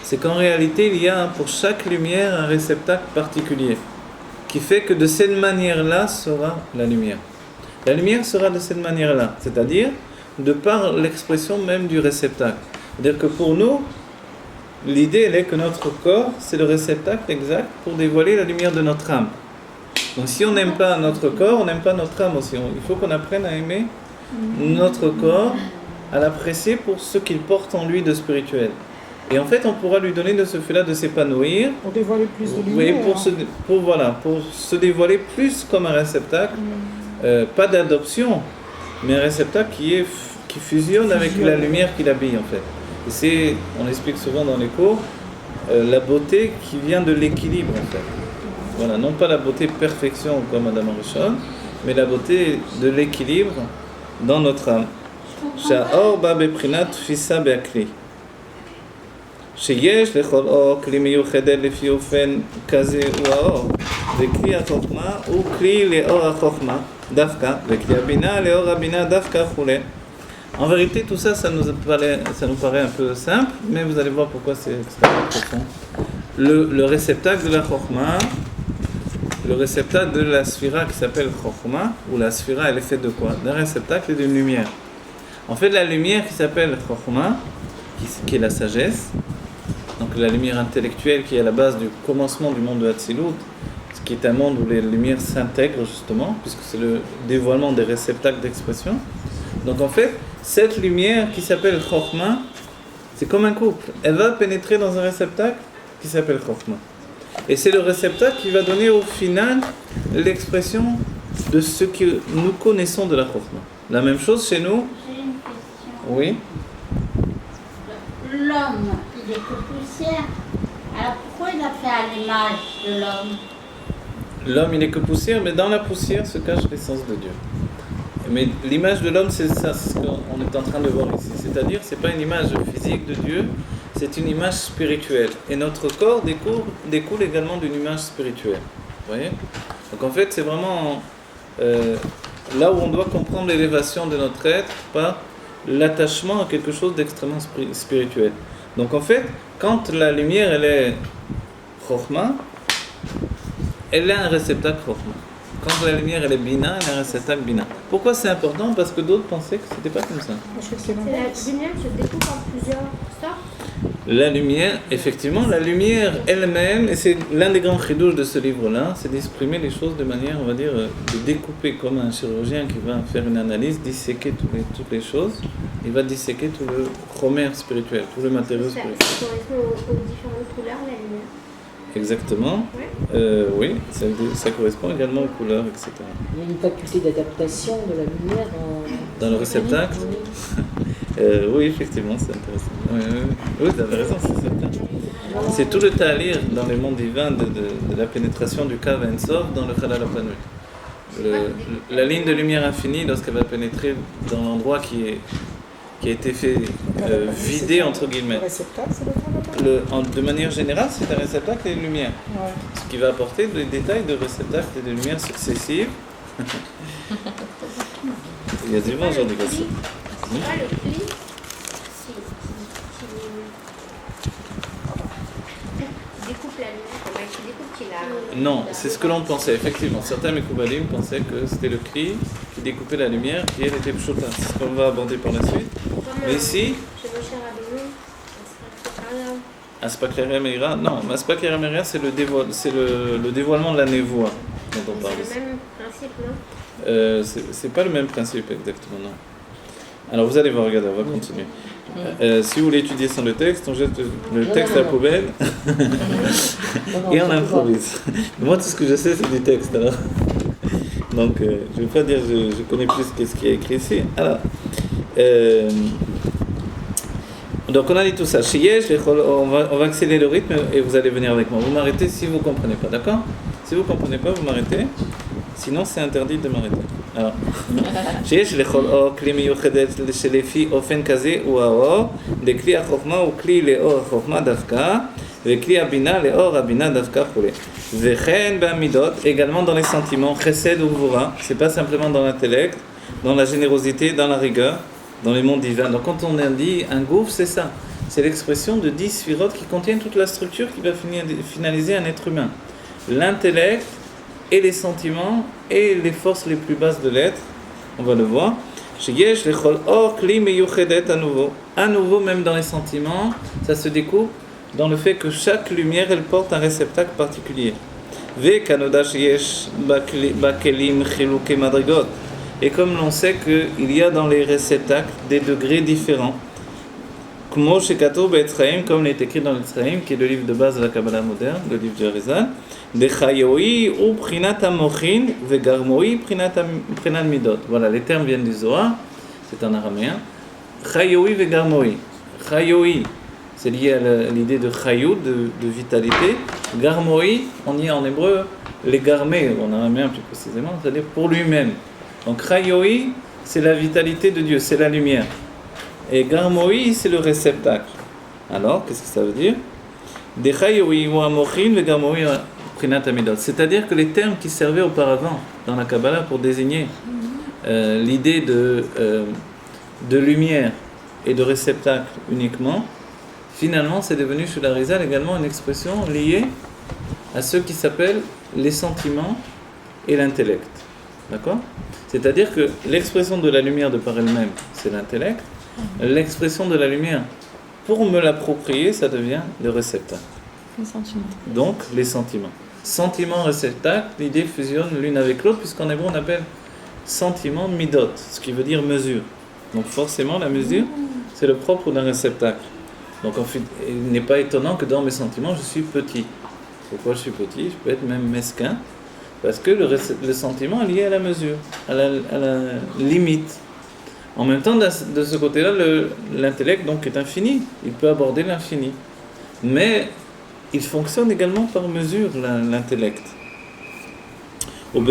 C'est qu'en réalité, il y a pour chaque lumière un réceptacle particulier qui fait que de cette manière-là sera la lumière. La lumière sera de cette manière-là, c'est-à-dire de par l'expression même du réceptacle. C'est-à-dire que pour nous, l'idée elle est que notre corps, c'est le réceptacle exact pour dévoiler la lumière de notre âme. Donc si on n'aime pas notre corps, on n'aime pas notre âme aussi. Il faut qu'on apprenne à aimer notre corps, à l'apprécier pour ce qu'il porte en lui de spirituel. Et en fait, on pourra lui donner de ce fait-là de s'épanouir. Pour dévoiler plus de lumière. Oui, pour se dévoiler plus comme un réceptacle, pas d'adoption, mais un réceptacle qui fusionne avec la lumière qui l'habille en fait. Et c'est, on explique souvent dans les cours, la beauté qui vient de l'équilibre en fait. Voilà, non pas la beauté perfection comme Madame Arishon, mais la beauté de l'équilibre dans notre âme. Sha'or ba beprinat tfisa be'akli. שיש לכל אור כלי מיוחדת לפי אופן כזה הוא האור, וכלי החוכמה הוא כלי לאור החוכמה דווקא, וכלי הבינה לאור הבינה דווקא וכו'. En vérité, tout ça, ça nous paraît un peu simple, mais vous allez voir pourquoi c'est extrêmement profond. Le réceptacle de la Chokhma, le réceptacle de la sphira qui s'appelle Chokhma, ou la sphira, elle est faite de quoi? D'un réceptacle et d'une lumière. En fait, la lumière qui s'appelle Chokhma, qui est la sagesse, donc la lumière intellectuelle qui est à la base du commencement du monde de Hatzilut, ce qui est un monde où les lumières s'intègrent justement, puisque c'est le dévoilement des réceptacles d'expression. Donc en fait, cette lumière qui s'appelle Chokhma, c'est comme un couple. Elle va pénétrer dans un réceptacle qui s'appelle Chokhma. Et c'est le réceptacle qui va donner au final l'expression de ce que nous connaissons de la Chokhma. La même chose chez nous. J'ai une question. Oui. L'homme, il est que poussière. Alors pourquoi il a fait à l'image de l'homme? L'homme, il n'est que poussière, mais dans la poussière se cache l'essence de Dieu. Mais l'image de l'homme, c'est ça, c'est ce qu'on est en train de voir ici. C'est-à-dire, c'est pas une image physique de Dieu, c'est une image spirituelle. Et notre corps découle également d'une image spirituelle. Vous voyez? Donc en fait, c'est vraiment là où on doit comprendre l'élévation de notre être par l'attachement à quelque chose d'extrêmement spirituel. Donc en fait, quand la lumière, elle est Chokhma, elle a un réceptacle Chokhma. Quand la lumière elle est bina, elle a un réceptacle bina. Pourquoi c'est important? Parce que d'autres pensaient que c'était pas comme ça. La lumière se découpe en plusieurs sortes. La lumière, effectivement, la lumière elle-même, et c'est l'un des grands chidouches de ce livre-là, c'est d'exprimer les choses de manière, on va dire, de découper comme un chirurgien qui va faire une analyse, disséquer toutes les choses. Il va disséquer tout le chromère spirituel, tout le matériau spirituel. Ça correspond aux différentes couleurs, la lumière. Exactement. Oui, ça correspond également aux couleurs, etc. Il y a une faculté d'adaptation de la lumière dans le réceptacle. Oui, effectivement, c'est intéressant. Oui, tu avais raison, c'est certain. C'est tout le talir dans les mondes divins de la pénétration du Kav Ensof dans le Chalal HaPanui. La ligne de lumière infinie, lorsqu'elle va pénétrer dans l'endroit qui a été fait vider, entre guillemets. Le réceptacle, c'est de manière générale, c'est un réceptacle et une lumière. Ouais. Ce qui va apporter des détails de réceptacle et de lumière successives. Il y a du vent aujourd'hui comme ça. C'est pas le pli qui découpe la lumière, qui découpe qu'il a... Non, c'est ce que l'on pensait, effectivement. Certains Mekoubalim pensaient que c'était le cri qui découpait la lumière, qui elle était pshota. C'est ce qu'on va aborder par la suite. Mais ici... Chez Moshe Rabbeinu, Aspaklera Meira, non, Aspaklera Meira, c'est le dévoilement de la névoie dont on parle. C'est le même principe, non? C'est pas le même principe exactement, non. Alors vous allez voir, regardez, on va continuer. Si vous voulez étudier sans le texte, on jette le texte à la poubelle et on improvise. Moi, tout ce que je sais, c'est du texte. Alors. Donc, je ne vais pas dire je connais plus qu'est-ce qui est écrit ici. Alors, donc on a dit tout ça. On va accélérer le rythme et vous allez venir avec moi. Vous m'arrêtez si vous ne comprenez pas, d'accord? Si vous ne comprenez pas, vous m'arrêtez. Sinon, c'est interdit de m'arrêter. Alors, שיש לכל אור כלי מיוחדת שלפי אופן כזה הוא האור, לכלי החוכמה הוא כלי לאור החוכמה דווקא, וכלי הבינה לאור הבינה דווקא וכו'. וכן בעמידות, également dans les sentiments, chesed ou gvura, c'est pas simplement dans l'intellect, dans la générosité, dans la rigueur, dans les mondes divins. Donc quand on a dit un gouffre, c'est ça. C'est l'expression de 10 sphirotes qui contiennent toute la structure qui va finaliser un être humain. L'intellect et les sentiments et les forces les plus basses de l'être, on va le voir. À nouveau, même dans les sentiments, ça se découpe dans le fait que chaque lumière, elle porte un réceptacle particulier. Et comme l'on sait qu'il y a dans les réceptacles des degrés différents, comme il est écrit dans l'Etzraïm, qui est le livre de base de la Kabbalah moderne, le livre du Arizal, voilà, les termes viennent du Zohar, c'est en araméen. Chayoi ve garmoi. Chayoi, c'est lié à l'idée de chayou, de vitalité. Garmoi, on y a en hébreu les garmés, en araméen plus précisément, c'est-à-dire pour lui-même. Donc chayoi, c'est la vitalité de Dieu, c'est la lumière. Et garmoi, c'est le réceptacle. Alors, qu'est-ce que ça veut dire? De chayoi ou amochin ve garmoi prinat amidot. C'est-à-dire que les termes qui servaient auparavant dans la Kabbalah pour désigner l'idée de lumière et de réceptacle uniquement, finalement c'est devenu chez l'Arizal également une expression liée à ce qui s'appelle les sentiments et l'intellect. D'accord? C'est-à-dire que l'expression de la lumière de par elle-même, c'est l'intellect. L'expression de la lumière, pour me l'approprier, ça devient le réceptacle. Les sentiments. Donc, les sentiments. Sentiment, réceptacle, l'idée fusionne l'une avec l'autre, puisqu'en hébreu on appelle sentiment midot, ce qui veut dire mesure. Donc forcément, la mesure, c'est le propre d'un réceptacle. Donc en fait, il n'est pas étonnant que dans mes sentiments, je suis petit. Pourquoi je suis petit? Je peux être même mesquin, parce que le sentiment est lié à la mesure, à la limite. En même temps, de ce côté-là, l'intellect donc est infini. Il peut aborder l'infini. Mais il fonctionne également par mesure, l'intellect. Voilà,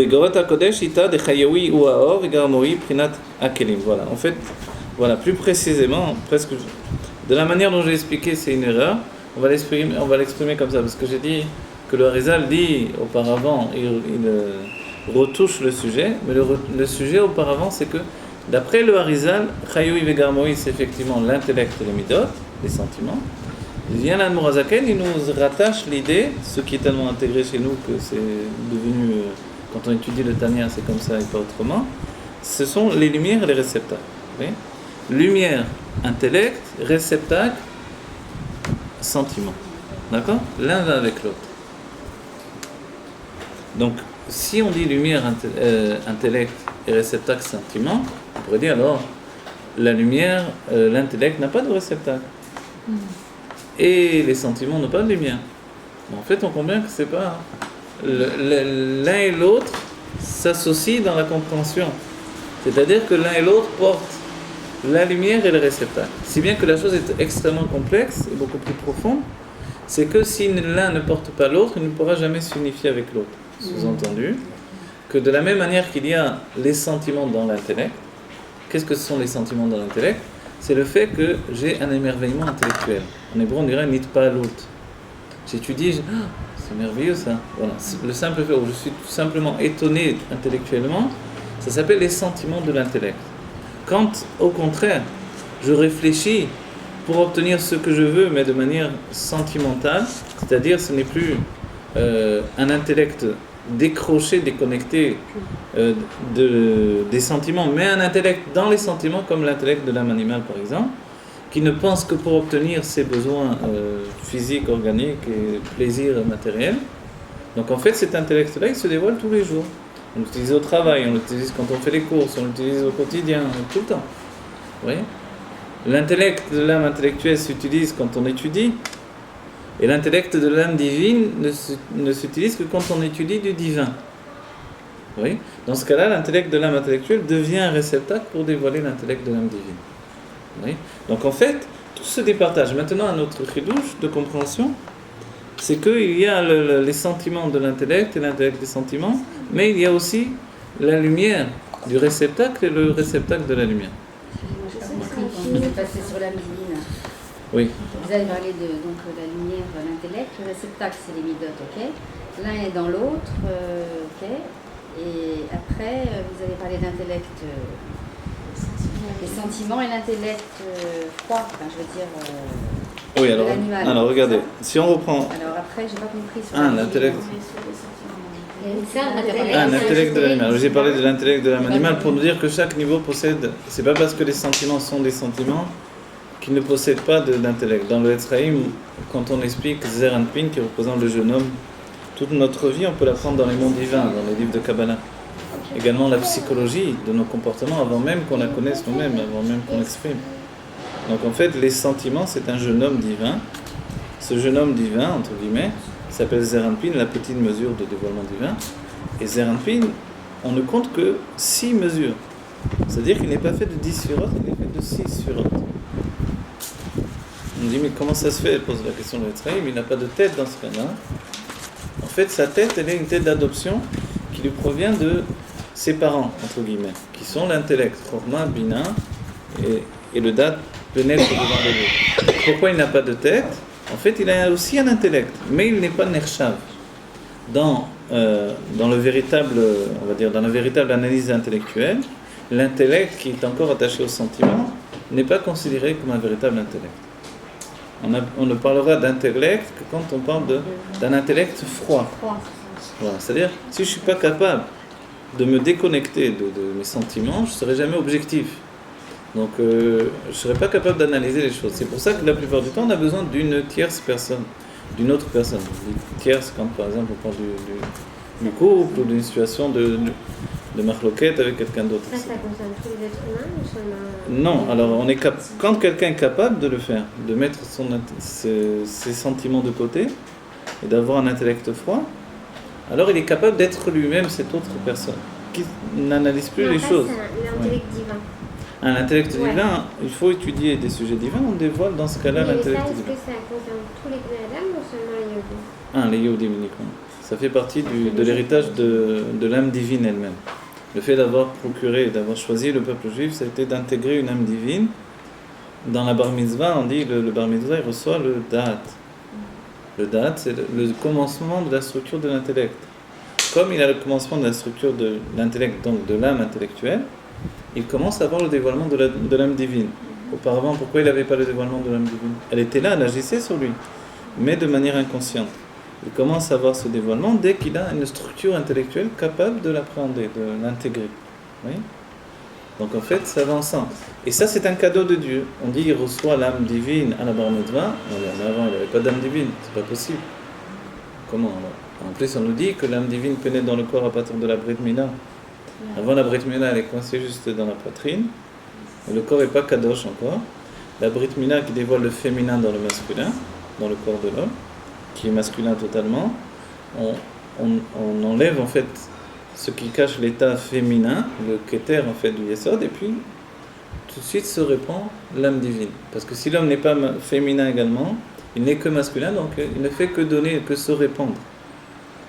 en fait, voilà, plus précisément, presque de la manière dont j'ai expliqué, c'est une erreur. On va l'exprimer comme ça, parce que j'ai dit que le Arizal dit auparavant, il retouche le sujet, mais le sujet auparavant, c'est que d'après le Arizal, Chayoui Vegarmoï, c'est effectivement l'intellect et le midot, les sentiments. Il vient là de Mourazaken, il nous rattache l'idée, ce qui est tellement intégré chez nous que c'est devenu, quand on étudie le Tanya, c'est comme ça et pas autrement. Ce sont les lumières et les réceptacles. Okay? Lumière, intellect, réceptacle, sentiment. D'accord? L'un va avec l'autre. Donc, si on dit lumière, intellect et réceptacle, sentiment, on pourrait dire alors, la lumière, l'intellect n'a pas de réceptacle. Et les sentiments n'ont pas de lumière. Mais en fait, on comprend bien que c'est pas... l'un et l'autre s'associent dans la compréhension. C'est-à-dire que l'un et l'autre portent la lumière et le réceptacle. Si bien que la chose est extrêmement complexe et beaucoup plus profonde, c'est que si l'un ne porte pas l'autre, il ne pourra jamais s'unifier avec l'autre. Sous-entendu que de la même manière qu'il y a les sentiments dans l'intellect, qu'est-ce que ce sont les sentiments dans l'intellect? C'est le fait que j'ai un émerveillement intellectuel. En hébreu, on dirait nitpalut. J'étudie, c'est merveilleux ça. Voilà. Le simple fait où je suis tout simplement étonné intellectuellement, ça s'appelle les sentiments de l'intellect. Quand, au contraire, je réfléchis pour obtenir ce que je veux, mais de manière sentimentale, c'est-à-dire ce n'est plus un intellect décroché, déconnecté des sentiments, mais un intellect dans les sentiments, comme l'intellect de l'âme animale par exemple, qui ne pense que pour obtenir ses besoins physiques, organiques et plaisirs matériels. Donc en fait cet intellect-là, il se dévoile tous les jours. On l'utilise au travail, on l'utilise quand on fait les courses, on l'utilise au quotidien, tout le temps. Vous voyez ? L'intellect de l'âme intellectuelle s'utilise quand on étudie, et l'intellect de l'âme divine ne s'utilise que quand on étudie du divin. Oui. Dans ce cas-là, l'intellect de l'âme intellectuelle devient un réceptacle pour dévoiler l'intellect de l'âme divine. Oui. Donc en fait, tout se départage. Maintenant, un autre chidouche de compréhension, c'est qu'il y a les sentiments de l'intellect et l'intellect des sentiments, mais il y a aussi la lumière du réceptacle et le réceptacle de la lumière. Je vais passer sur l'âme divine. Oui. Vous avez parlé de la lumière, l'intellect, le réceptacle c'est les midot, ok. L'un est dans l'autre, ok. Et après, vous avez parlé d'intellect, les sentiments et l'intellect froid, enfin, je veux dire, Oui, de l'animal. alors regardez, si on reprend Alors après, j'ai pas compris. Sur l'intellect. Ça, L'intellect de l'animal. J'ai parlé de l'intellect de l'animal pour nous dire que chaque niveau possède. C'est pas parce que les sentiments sont des sentiments qu'ils ne possèdent pas d'intellect. Dans le Etzraïm, quand on explique Zer Anpin, qui représente le jeune homme, toute notre vie, on peut l'apprendre dans les mondes divins, dans les livres de Kabbalah. Également la psychologie de nos comportements avant même qu'on la connaisse nous-mêmes, avant même qu'on l'exprime. Donc en fait, les sentiments, c'est un jeune homme divin. Ce jeune homme divin, entre guillemets, s'appelle Zer Anpin, la petite mesure de dévoilement divin. Et Zer Anpin, on ne compte que 6 mesures. C'est-à-dire qu'il n'est pas fait de 10 sphirot, il est fait de 6 sphirot. On dit, mais comment ça se fait? Elle pose la question de l'Etzraïm, il n'a pas de tête dans ce cas-là. En fait, sa tête, elle est une tête d'adoption qui lui provient de ses parents, entre guillemets, qui sont l'intellect, Chorma, Bina, et le Dat pénètre devant de lui. Pourquoi il n'a pas de tête? En fait, il a aussi un intellect, mais il n'est pas Nershav. Dans le véritable, on va dire, dans la véritable analyse intellectuelle, l'intellect qui est encore attaché au sentiment n'est pas considéré comme un véritable intellect. On ne parlera d'intellect que quand on parle d'un intellect froid. Voilà. C'est-à-dire, si je ne suis pas capable de me déconnecter de mes sentiments, je ne serai jamais objectif. Donc, je ne serai pas capable d'analyser les choses. C'est pour ça que la plupart du temps, on a besoin d'une tierce personne, d'une autre personne. Une tierce, quand par exemple on parle du couple ou d'une situation de marloquette avec quelqu'un d'autre. Ça concerne tous les êtres humains ou seulement... Non, alors quand quelqu'un est capable de le faire, de mettre ses sentiments de côté et d'avoir un intellect froid, alors il est capable d'être lui-même cette autre personne qui n'analyse plus les choses. C'est l'intellect divin. Un intellect divin, il faut étudier des sujets divins, on dévoile dans ce cas-là l'intellect Est-ce divin. que ça concerne tous les Bnei ou seulement les Yodim? Les Yodim uniquement. Ça fait partie de l'héritage de l'âme divine elle-même. Le fait d'avoir procuré, d'avoir choisi le peuple juif, ça a été d'intégrer une âme divine. Dans la bar mitzvah, on dit le bar mitzvah, il reçoit le da'at. Le da'at, c'est le commencement de la structure de l'intellect. Comme il a le commencement de la structure de l'intellect, donc de l'âme intellectuelle, il commence à avoir le dévoilement de l'âme divine. Auparavant, pourquoi il n'avait pas le dévoilement de l'âme divine? Elle était là, elle agissait sur lui, mais de manière inconsciente. Il commence à avoir ce dévoilement dès qu'il a une structure intellectuelle capable de l'appréhender, de l'intégrer. Oui. Donc en fait, ça va ensemble. Et ça, c'est un cadeau de Dieu. On dit qu'il reçoit l'âme divine à la bar mitzvah. Mais avant, il n'avait pas d'âme divine. C'est pas possible. Comment alors? En plus, on nous dit que l'âme divine pénètre dans le corps à partir de la Brit Mila. Avant la Brit Mila, elle est coincée juste dans la poitrine. Le corps n'est pas kadosh encore. La Brit Mila qui dévoile le féminin dans le masculin, dans le corps de l'homme, qui est masculin totalement. On enlève en fait ce qui cache l'état féminin, le keter en fait du yesod, et puis tout de suite se répand l'âme divine. Parce que si l'homme n'est pas féminin également, il n'est que masculin, donc il ne fait que donner, que se répandre.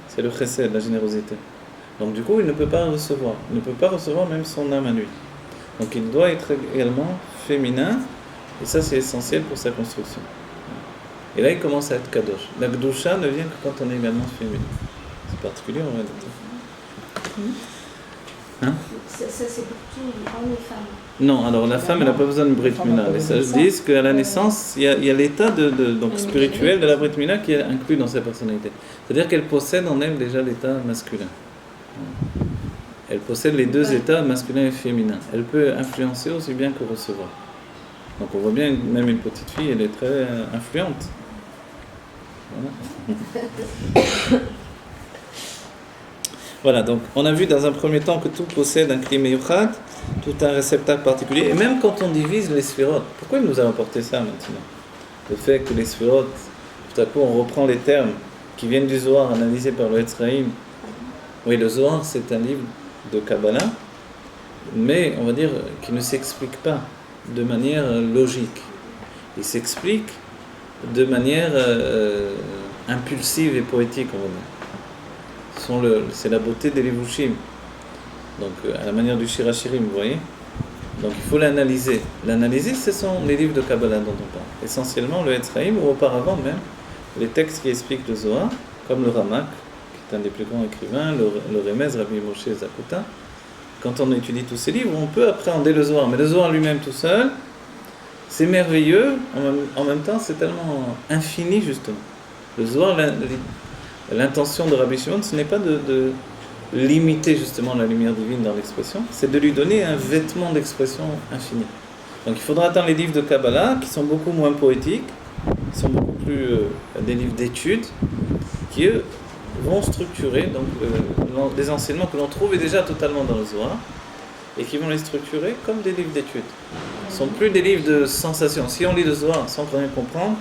C'est le chesed, la générosité. Donc du coup, il ne peut pas recevoir. Il ne peut pas recevoir même son âme à lui. Donc il doit être également féminin, et ça c'est essentiel pour sa construction. Et là, il commence à être kadosh. La gdusha ne vient que quand on est également féminin. C'est particulier en réalité. Hein? Ça c'est pour tous les hommes et femmes. Non, alors la femme, elle n'a pas besoin de Brit Mila. Les sages disent qu'à la naissance, il y a l'état donc spirituel de la Brit Mila qui est inclus dans sa personnalité. C'est-à-dire qu'elle possède en elle déjà l'état masculin. Elle possède les deux états, masculin et féminin. Elle peut influencer aussi bien que recevoir. Donc on voit bien, même une petite fille, elle est très influente. Voilà. Voilà, donc on a vu dans un premier temps que tout possède un kli meyuchad, tout un réceptacle particulier, et même quand on divise les sphérotes, pourquoi il nous a apporté ça maintenant? Le fait que les sphérotes, tout à coup on reprend les termes qui viennent du Zohar, analysés par le Etzraïm. Oui, le Zohar c'est un livre de Kabbalah, mais on va dire qui ne s'explique pas de manière logique. Il s'explique de manière impulsive et poétique, on va dire. C'est la beauté des Levushim. Donc, à la manière du Shirachirim, vous voyez. Donc, il faut l'analyser. L'analyser, ce sont les livres de Kabbalah dont on parle. Essentiellement, le Etzraïm, ou auparavant même, les textes qui expliquent le Zohar, comme le Ramak, est un des plus grands écrivains, le Remez, Rabbi Moshe Zakuta. Quand on étudie tous ces livres, on peut appréhender le Zohar. Mais le Zohar lui-même tout seul, c'est merveilleux, en même temps c'est tellement infini justement. Le Zohar, l'intention de Rabbi Shimon, ce n'est pas de limiter justement la lumière divine dans l'expression, c'est de lui donner un vêtement d'expression infini. Donc il faudra attendre les livres de Kabbalah, qui sont beaucoup moins poétiques, qui sont beaucoup plus des livres d'études, qui eux vont structurer donc, des enseignements que l'on trouvait déjà totalement dans le Zohar, et qui vont les structurer comme des livres d'études. Ce ne sont plus des livres de sensations. Si on lit le Zohar sans rien comprendre,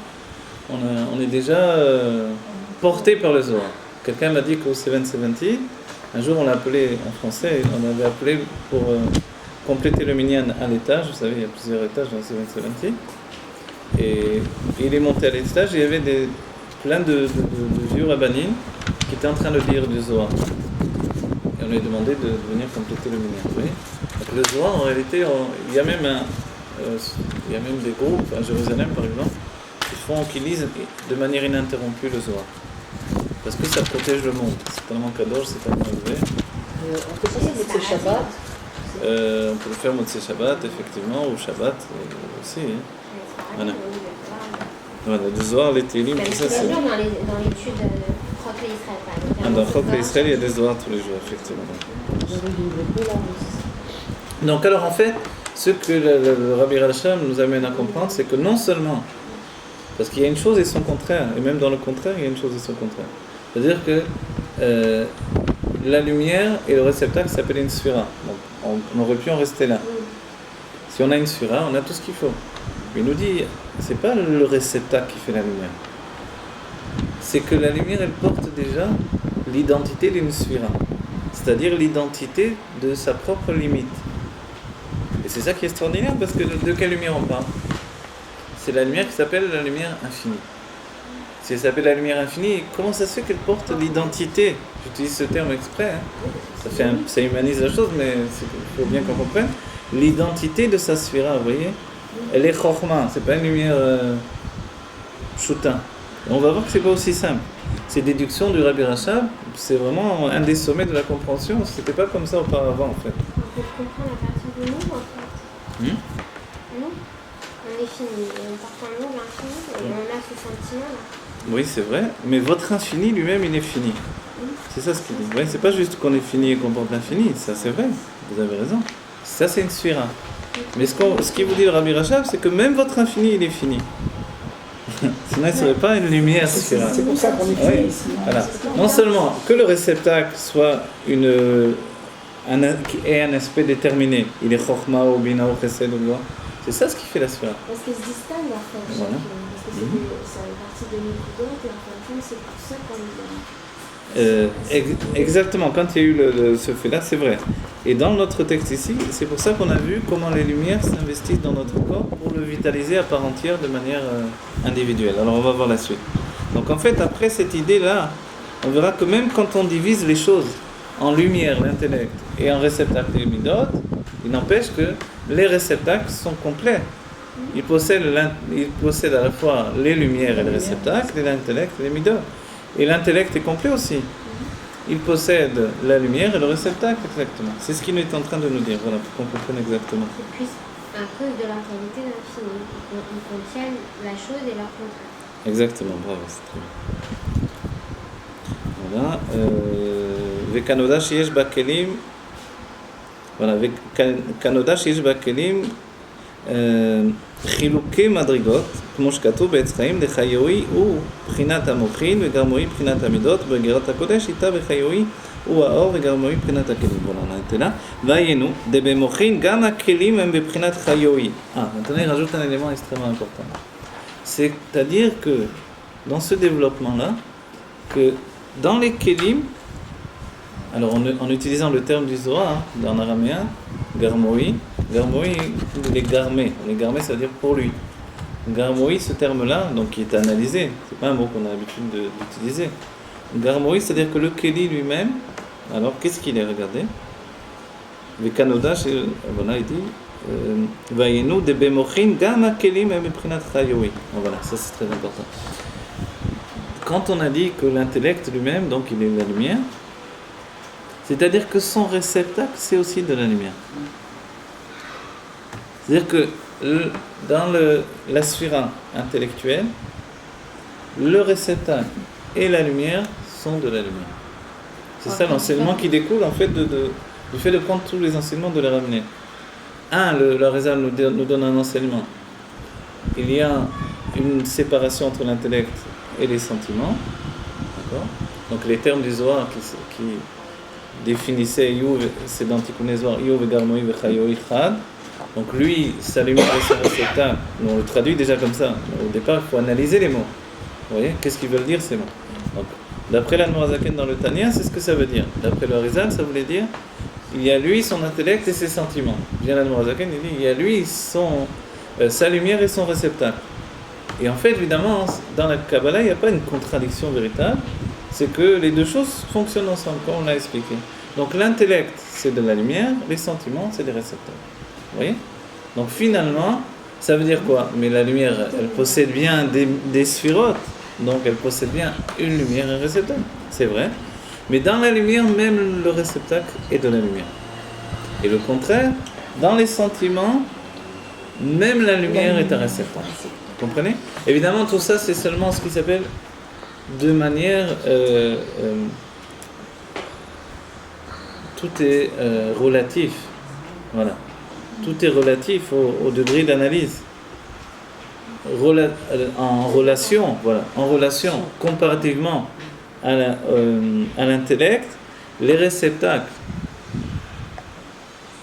on est déjà porté par le Zohar. Quelqu'un m'a dit qu'au 770, un jour on l'a appelé en français, on avait appelé pour compléter le minyan à l'étage. Vous savez, il y a plusieurs étages dans le 770. Et il est monté à l'étage et il y avait plein de vieux rabbanim qui étaient en train de lire du Zohar. Et on lui a demandé de venir compléter le minyan. Vous voyez ? Donc le Zohar, en réalité, il y a même des groupes, à Jérusalem par exemple, qui lisent de manière ininterrompue le Zohar. Parce que ça protège le monde. C'est tellement kadosh, c'est tellement élevé. On peut faire Motzei Shabbat. On peut le faire Motzei Shabbat, effectivement, ou Shabbat aussi. Hein. Voilà. Voilà, le Zohar, les Télim, tout ça, c'est... Dans l'étude Chok Israël, par exemple. Dans Chok Israël, il y a des Zohar tous les jours, effectivement. Donc alors en fait, ce que le Rabbi Racham nous amène à comprendre, c'est que non seulement, parce qu'il y a une chose et son contraire, et même dans le contraire, il y a une chose et son contraire. C'est-à-dire que la lumière et le réceptacle s'appellent une sphira. Donc on aurait pu en rester là. Si on a une sphira, on a tout ce qu'il faut. Mais il nous dit, c'est pas le réceptacle qui fait la lumière. C'est que la lumière, elle porte déjà l'identité d'une sphira. C'est-à-dire l'identité de sa propre limite. Et c'est ça qui est extraordinaire, parce que de quelle lumière on parle ? C'est la lumière qui s'appelle la lumière infinie. Si elle s'appelle la lumière infinie, comment ça se fait qu'elle porte l'identité ? J'utilise ce terme exprès, hein. Ça humanise la chose, mais il faut bien qu'on comprenne. L'identité de sa sphira, vous voyez ? Elle est chokhma, c'est pas une lumière choutin. On va voir que c'est pas aussi simple. Ces déductions du Rabbi Rachab, c'est vraiment un des sommets de la compréhension. C'était pas comme ça auparavant, en fait. On peut comprendre à partir de nous, en fait. Nous, on est fini, on porte en nous l'infini, et on a ce sentiment-là. Oui, c'est vrai, mais votre infini lui-même, il est fini. C'est ça ce qu'il dit. Vous voyez, c'est pas juste qu'on est fini et qu'on porte l'infini, ça c'est vrai, vous avez raison. Ça c'est une sphira. Mais ce qu'il vous dit le Rabbi Rachab, c'est que même votre infini, il est fini. Sinon, il ne serait pas une lumière sphira. C'est pour ça qu'on est fini ici. Voilà. Non seulement que le réceptacle soit ait un aspect déterminé, il est chokhma ou bina ou chesed ou gloire, c'est ça ce qui fait la sphira. Parce qu'elle se distingue, en fait. Voilà. Parce que c'est une partie de nous d'autres, et en fin de compte, c'est pour ça qu'on exactement, quand il y a eu ce fait-là, c'est vrai. Et dans notre texte ici, c'est pour ça qu'on a vu comment les lumières s'investissent dans notre corps pour le vitaliser à part entière de manière individuelle. Alors on va voir la suite. Donc en fait, après cette idée-là, on verra que même quand on divise les choses en lumière, l'intellect, et en réceptacle, les midot, il n'empêche que les réceptacles sont complets. Ils possèdent à la fois les lumières et les réceptacles, et l'intellect et les midot. Et l'intellect est complet aussi. Il possède la lumière et le réceptacle, exactement. C'est ce qu'il est en train de nous dire, voilà, pour qu'on comprenne exactement. Et puis, à cause de leur qualité d'infini, ils contiennent la chose et leur contraire. Exactement, bravo, c'est très bien. Voilà. Vekanoda sheyesh bakelim. Voilà, Vekanoda sheyesh bakelim. חילוקי מדרגות, כמו שכתוב בעץ חיים, דחיואי הוא בחינת המוחין וגרמואי בחינת המידות, בגרת הקודש איתה וחיואי הוא האור וגרמואי בחינת הכלים. בואו נענה là. והיינו, דבמוחין גם הכלים הם בבחינת חיואי. Maintenant il rajoute un élément extrêmement important. C'est-à-dire que dans ce développement-là, que dans les kelim, alors en utilisant le terme du Zohar, en araméen, garmoi, les garmés, ça veut dire pour lui. Garmoi, ce terme-là, donc qui est analysé, c'est pas un mot qu'on a l'habitude d'utiliser. Garmoi, c'est-à-dire que le keli lui-même, alors qu'est-ce qu'il est, regardez. Vekanoda, voilà, il dit, vayenu de bemochin, gama kelim et meprinat chayoi. Voilà, ça c'est très important. quand on a dit que l'intellect lui-même, donc il est la lumière, c'est-à-dire que son réceptacle, c'est aussi de la lumière. C'est-à-dire que dans la sphira intellectuelle, le réceptacle et la lumière sont de la lumière. C'est ça l'enseignement qui découle en fait du fait de prendre tous les enseignements de les ramener. Le Harizal nous donne un enseignement. Il y a une séparation entre l'intellect et les sentiments. D'accord ? Donc les termes du Zohar qui définissaient Yuv, c'est dans Tikkun Zohar, Yuv Garmoi Vechayoi Chad. Donc lui, sa lumière et son réceptacle, on le traduit déjà comme ça. Au départ, il faut analyser les mots. Vous voyez ? Qu'est-ce qu'ils veulent dire ces mots ? Donc, d'après l'Admorazaken dans le Tanya, c'est ce que ça veut dire. D'après le Harizal, ça voulait dire il y a lui, son intellect et ses sentiments. Bien l'Admorazaken, il dit il y a lui, sa lumière et son réceptacle. Et en fait, évidemment, dans la Kabbalah, il n'y a pas une contradiction véritable. C'est que les deux choses fonctionnent ensemble, comme on l'a expliqué. Donc l'intellect, c'est de la lumière, les sentiments, c'est des réceptacles. Vous voyez ? Donc finalement, ça veut dire quoi ? Mais la lumière, elle possède bien des sphirotes, donc elle possède bien une lumière et un réceptacle. C'est vrai. Mais dans la lumière, même le réceptacle est de la lumière. Et le contraire, dans les sentiments, même la lumière est un réceptacle. Vous comprenez ? Évidemment, tout ça, c'est seulement ce qui s'appelle de manière... tout est relatif. Voilà. Tout est relatif au degré d'analyse. En relation, comparativement à l'intellect, les réceptacles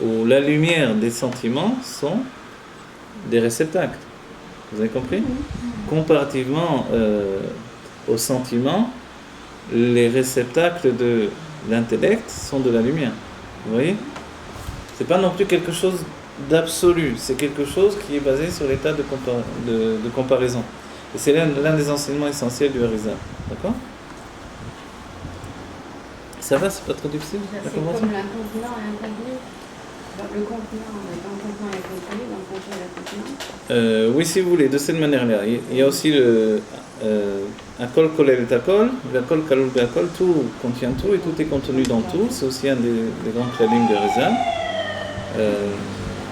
ou la lumière des sentiments sont des réceptacles. Vous avez compris ? Comparativement aux sentiments, les réceptacles de l'intellect sont de la lumière. Vous voyez ? C'est pas non plus quelque chose d'absolu, c'est quelque chose qui est basé sur l'état de comparaison. Et c'est l'un des enseignements essentiels du Harizal. D'accord ? Ça va, c'est pas trop difficile ? C'est comme l'incontenant et l'incontenu. Le contenant, dans le contenant et le contenu, dans le contenu et le contenant. Oui, si vous voulez, de cette manière-là. Il y a aussi le Akol Kolel Takol, l'Akol Kalul Be'akol, tout contient tout et tout est contenu dans tout. C'est aussi un des grands klalim du Harizal.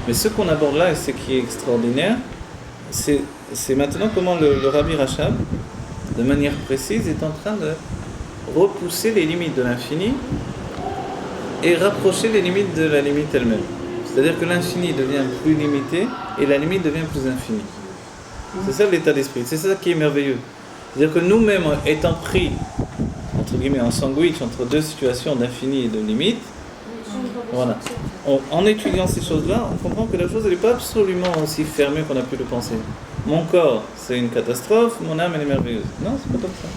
Mais ce qu'on aborde là, et ce qui est extraordinaire, c'est maintenant comment le Rabbi Rachab, de manière précise, est en train de repousser les limites de l'infini et rapprocher les limites de la limite elle-même. C'est-à-dire que l'infini devient plus limité et la limite devient plus infinie. C'est ça l'état d'esprit, c'est ça qui est merveilleux. C'est-à-dire que nous-mêmes, étant pris, entre guillemets, en sandwich entre deux situations d'infini et de limite, voilà. En étudiant ces choses-là, on comprend que la chose n'est pas absolument aussi fermée qu'on a pu le penser. Mon corps, c'est une catastrophe, mon âme, elle est merveilleuse. Non, c'est pas comme ça.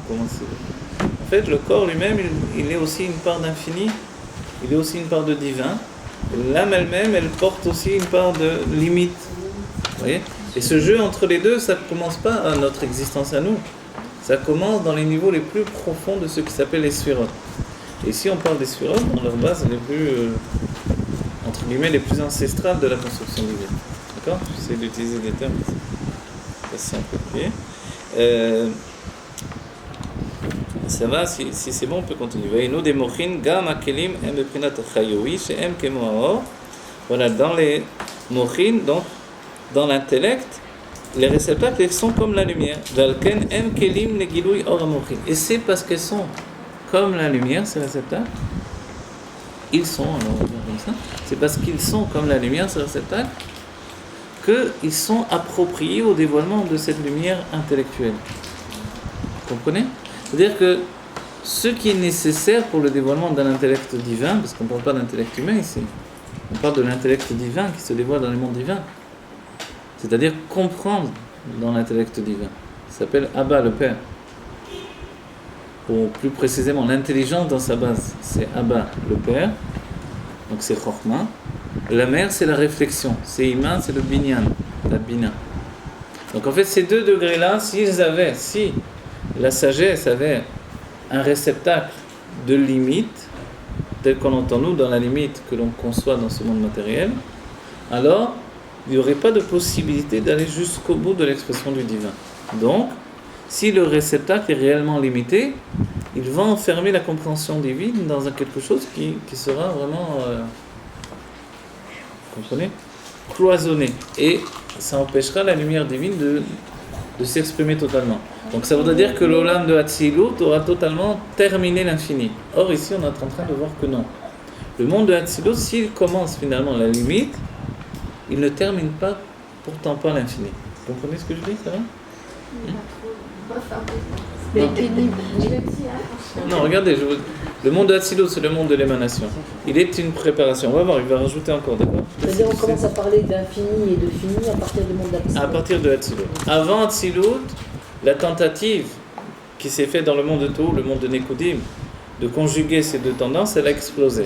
Comment c'est ? En fait, le corps lui-même, il est aussi une part d'infini, il est aussi une part de divin. L'âme elle-même, elle porte aussi une part de limite. Vous voyez ? Et ce jeu entre les deux, ça ne commence pas à notre existence à nous. Ça commence dans les niveaux les plus profonds de ce qui s'appelle les sphirotes. Et ici, on parle des sphirotes dans leur base les plus, entre guillemets, les plus ancestrales de la construction divine. D'accord ? J'essaie d'utiliser des termes assez appropriés. Ça va, si c'est bon, on peut continuer. Nous des mochin, gam akelim, em beprinat chayoui, she'em kemo haor. Voilà, dans les mochin, donc dans l'intellect, les réceptacles sont comme la lumière. Valken em kelim negilui or mochin. Et c'est parce qu'elles sont comme la lumière, ces réceptacles, ils sont, alors on va dire comme ça, c'est parce qu'ils sont comme la lumière, ces réceptacles, qu'ils sont appropriés au dévoilement de cette lumière intellectuelle. Vous comprenez ? C'est-à-dire que ce qui est nécessaire pour le dévoilement d'un intellect divin, parce qu'on ne parle pas d'intellect humain ici, on parle de l'intellect divin qui se dévoile dans le monde divin, c'est-à-dire comprendre dans l'intellect divin. Ça s'appelle Abba, le Père. Ou plus précisément, l'intelligence dans sa base, c'est Abba, le Père, donc c'est Chokhmah. La mère, c'est la réflexion, c'est Iman, c'est le Binyan, la Bina. Donc en fait, ces deux degrés-là, si la sagesse avait un réceptacle de limite, tel qu'on entend nous dans la limite que l'on conçoit dans ce monde matériel, alors il n'y aurait pas de possibilité d'aller jusqu'au bout de l'expression du divin. Donc, si le réceptacle est réellement limité, il va enfermer la compréhension divine dans quelque chose qui sera vraiment, comprenez, cloisonné. Et ça empêchera la lumière divine de s'exprimer totalement. Donc ça voudrait dire que l'Olam de Hatzilut aura totalement terminé l'infini. Or ici on est en train de voir que non. Le monde de Hatzilut, s'il commence finalement la limite, il ne termine pas, pourtant pas l'infini. Vous comprenez ce que je dis, ça va? Non, regardez, le monde de Hatzilut, c'est le monde de l'émanation. Il est une préparation. On va voir, il va rajouter encore, d'accord? C'est-à-dire on commence à parler d'infini et de fini à partir du monde d'Hatzilut. À partir de Hatzilut. Avant Hatzilut, la tentative qui s'est faite dans le monde de Tohu, le monde de Nekudim, de conjuguer ces deux tendances, elle a explosé.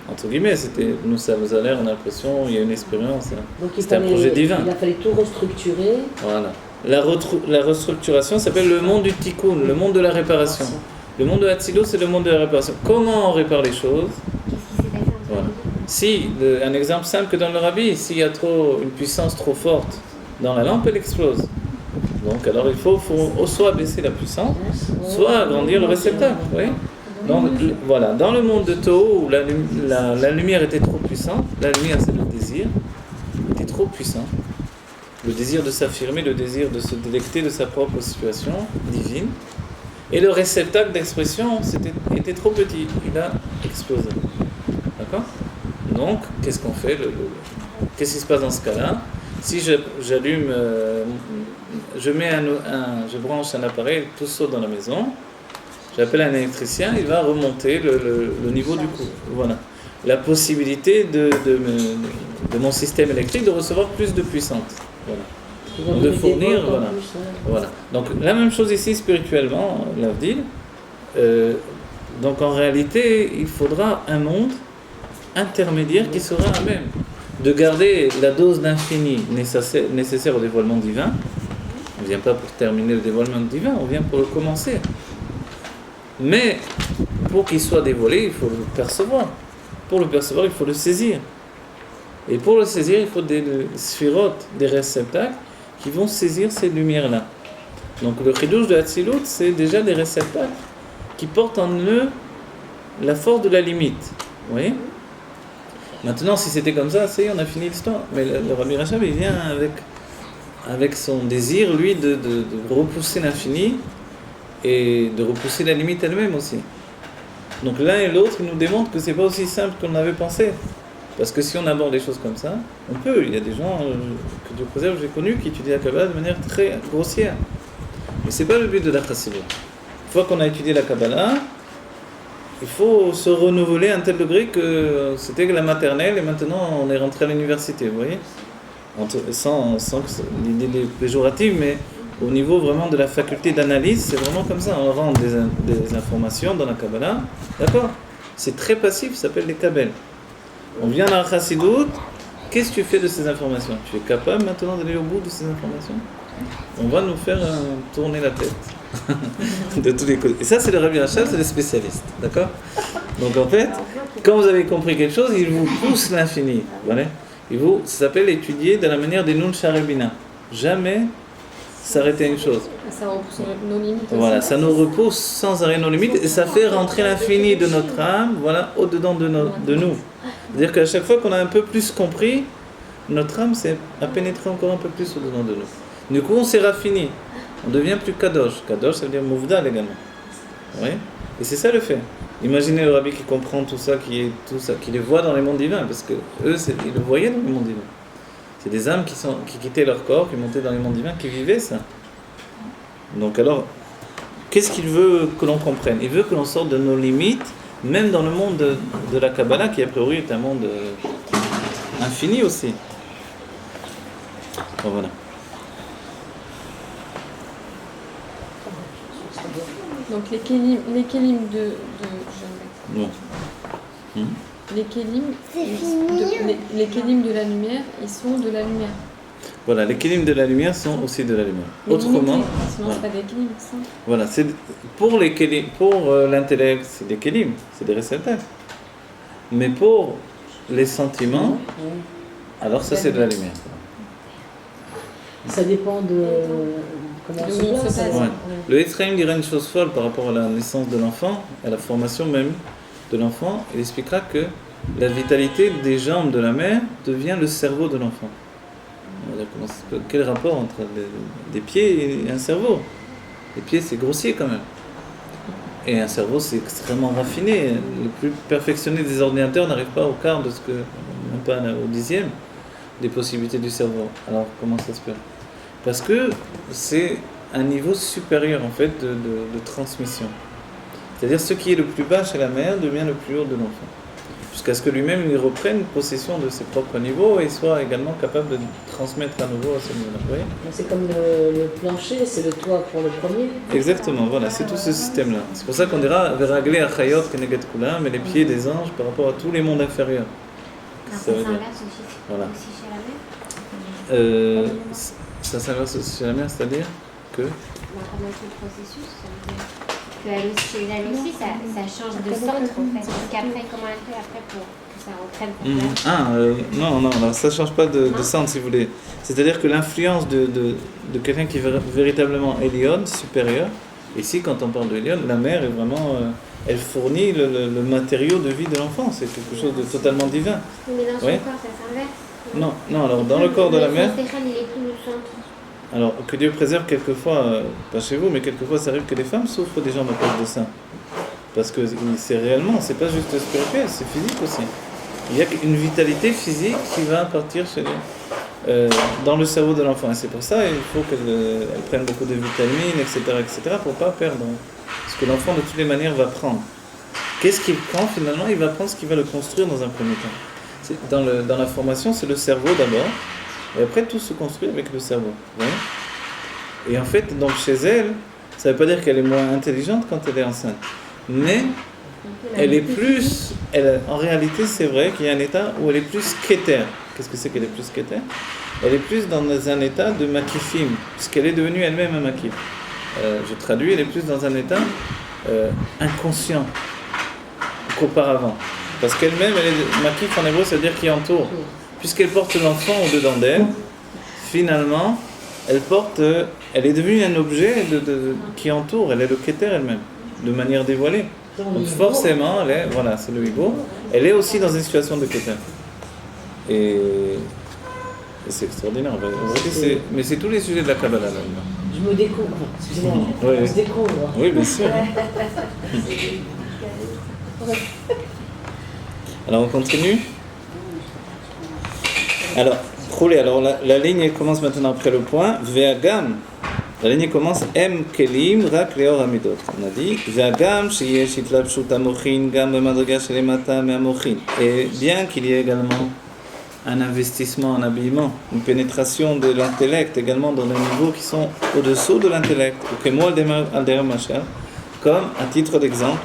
Entre guillemets, nous ça nous a l'air, on a l'impression, il y a une expérience. Donc c'était un projet divin. Il a fallu tout restructurer. Voilà. La restructuration s'appelle le monde du tikkun, le monde de la réparation. Le monde de Hatzilut, c'est le monde de la réparation. Comment on répare les choses? Voilà. Si, un exemple simple que dans le Rabbi, s'il y a une puissance trop forte dans la lampe, elle explose. Donc alors il faut soit baisser la puissance, soit agrandir le réceptacle. Oui. Donc voilà, dans le monde de Tohu, où la lumière était trop puissante, la lumière c'est le désir, était trop puissant. Le désir de s'affirmer, le désir de se délecter de sa propre situation divine. Et le réceptacle d'expression était trop petit, il a explosé. D'accord? Donc, qu'est-ce qu'on fait? Qu'est-ce qui se passe dans ce cas-là? Si j'allume, je branche un appareil tout saut dans la maison, j'appelle un électricien, il va remonter le niveau du coup. Voilà. La possibilité de mon système électrique de recevoir plus de puissance. Voilà. De fournir, voilà. Voilà. Donc la même chose ici spirituellement, l'Avdil. Donc en réalité, il faudra un monde intermédiaire qui sera à même de garder la dose d'infini nécessaire au dévoilement divin. On ne vient pas pour terminer le dévoilement divin, on vient pour le commencer. Mais pour qu'il soit dévoilé, il faut le percevoir. Pour le percevoir, il faut le saisir. Et pour le saisir, il faut des sphirotes, des réceptacles qui vont saisir ces lumières-là. Donc le chidouche de Hatzilut, c'est déjà des réceptacles qui portent en eux la force de la limite. Vous voyez? Maintenant, si c'était comme ça, on a fini l'histoire. Mais le Rabbi Rachab, il vient avec son désir, lui, de repousser l'infini et de repousser la limite elle-même aussi. Donc l'un et l'autre, ils nous démontrent que c'est pas aussi simple qu'on avait pensé. Parce que si on aborde les choses comme ça, on peut. Il y a des gens que Dieu préserve, j'ai connus, qui étudient la Kabbalah de manière très grossière. Mais c'est pas le but de la Chassidut. Une fois qu'on a étudié la Kabbalah, il faut se renouveler à un tel degré que c'était la maternelle et maintenant on est rentré à l'université, vous voyez, sans que l'idée est péjorative, mais au niveau vraiment de la faculté d'analyse, c'est vraiment comme ça, on rentre des informations dans la Kabbalah, d'accord? C'est très passif, ça s'appelle les Kabel. On vient dans la Chassidut, qu'est-ce que tu fais de ces informations? Tu es capable maintenant d'aller au bout de ces informations? On va nous faire tourner la tête de tous les côtés. Et ça, c'est le Rabbi Rachab, c'est les spécialistes, d'accord? Donc en fait, quand vous avez compris quelque chose, il vous pousse l'infini. Voilà. Ça s'appelle étudier de la manière des Nun Sharebina. Jamais s'arrêter à une chose. Ça repousse nos limites. Voilà, ça nous repousse sans arrêt nos limites et ça fait rentrer l'infini de notre âme, voilà, au-dedans de nous. C'est-à-dire qu'à chaque fois qu'on a un peu plus compris, notre âme a pénétré encore un peu plus au-dedans de nous. Du coup, on s'est raffiné. On devient plus kadosh. Kadosh, ça veut dire mouvdal également. Oui. Et c'est ça le fait. Imaginez le rabbi qui comprend tout ça, qui les voit dans les mondes divins, parce que eux, ils le voyaient dans les mondes divins. C'est des âmes qui quittaient leur corps, qui montaient dans les mondes divins, qui vivaient ça. Donc alors, qu'est-ce qu'il veut que l'on comprenne? Il veut que l'on sorte de nos limites, même dans le monde de la Kabbalah, qui a priori est un monde infini aussi. Bon, voilà. Donc les kélim de Non. les kélim de la lumière, ils sont de la lumière. Voilà, les kélim de la lumière sont aussi de la lumière. Les autrement, sinon c'est voilà. pas des kélim, ça. Voilà, pour les kélim, pour l'intellect, c'est des kélim, c'est des réceptacles. Mais pour les sentiments, alors ça c'est de la lumière. Ça dépend de comment on Le se oui, place. se place. alors. Ouais. Le Ephraim dira une chose folle par rapport à la naissance de l'enfant, à la formation même de l'enfant. Il expliquera que la vitalité des jambes de la mère devient le cerveau de l'enfant. On va dire, quel rapport entre des pieds et un cerveau? Les pieds, c'est grossier quand même. Et un cerveau, c'est extrêmement raffiné. Les plus perfectionnés des ordinateurs n'arrivent pas au quart de ce que, même pas au dixième, des possibilités du cerveau. Alors, comment ça se fait? Parce que c'est un niveau supérieur, en fait, de transmission. C'est-à-dire, ce qui est le plus bas chez la mère devient le plus haut de l'enfant. Jusqu'à ce que lui-même, il reprenne possession de ses propres niveaux et soit également capable de transmettre à nouveau à ce niveau-là. Vous voyez? Donc c'est comme le plancher, c'est le toit pour le premier. Exactement, voilà, c'est tout ce système-là. C'est pour ça qu'on dira Veragler achayot keneged kulam, mais les pieds des anges par rapport à tous les mondes inférieurs. Alors, Ça ça veut dire. s'inverse aussi, Voilà. aussi chez la mère. Ça s'inverse aussi chez la mère, c'est-à-dire que. Comment tout le processus, ça veut dire qu'elle aussi, chez elle aussi, ça change de centre en fait. Donc après, comment elle fait après pour que ça reprenne sa place? Non, alors ça ne change pas de centre si vous voulez. C'est-à-dire que l'influence de quelqu'un qui est véritablement Elion, supérieur, ici quand on parle de Elion, la mère est vraiment. Elle fournit le matériau de vie de l'enfant, c'est quelque chose de totalement divin. Mais dans son Oui. corps, ça s'inverse. Non, alors dans le corps de la mère. Le Stéphane, il est plus le centre. Alors, que Dieu préserve quelquefois, pas chez vous, mais quelquefois ça arrive que les femmes souffrent des jambes à cause de ça. Parce que c'est réellement, c'est pas juste spirituel, c'est physique aussi. Il y a une vitalité physique qui va partir chez dans le cerveau de l'enfant. Et c'est pour ça il faut qu'elle prenne beaucoup de vitamines, etc., pour pas perdre ce que l'enfant de toutes les manières va prendre. Qu'est-ce qu'il prend finalement? Il va prendre ce qui va le construire dans un premier temps. Dans la formation, c'est le cerveau d'abord. Et après, tout se construit avec le cerveau. Vous voyez? Et en fait, donc chez elle, ça ne veut pas dire qu'elle est moins intelligente quand elle est enceinte. Mais elle est plus... en réalité, c'est vrai qu'il y a un état où elle est plus kéter. Qu'est-ce que c'est qu'elle est plus kéter? Elle est plus dans un état de makifim, puisqu'elle est devenue elle-même un makif. Je traduis, elle est plus dans un état inconscient qu'auparavant. Parce qu'elle-même, elle est makif en hébreu, ça veut dire qui entoure. Puisqu'elle porte l'enfant au-dedans d'elle, finalement, elle est devenue un objet qui entoure, elle est le kéter elle-même, de manière dévoilée. Donc forcément, voilà, c'est le hibou, elle est aussi dans une situation de kéter. Et c'est extraordinaire. Mais c'est tous les sujets de la Kabbalah là. Je me découvre, excusez-moi, Oui. on se découvre. Oui, bien sûr. Alors on continue. Alors, la ligne elle commence maintenant après le point. Ve'agam. La ligne commence M kelim rak leor amidot. On a dit Ve'agam sheyesh itlabshut amochin gam bemadriga shelemata me'amochin. Et bien qu'il y ait également un investissement en habillement, une pénétration de l'intellect également dans les niveaux qui sont au-dessous de l'intellect, ou que moi al-derem machal, comme à titre d'exemple,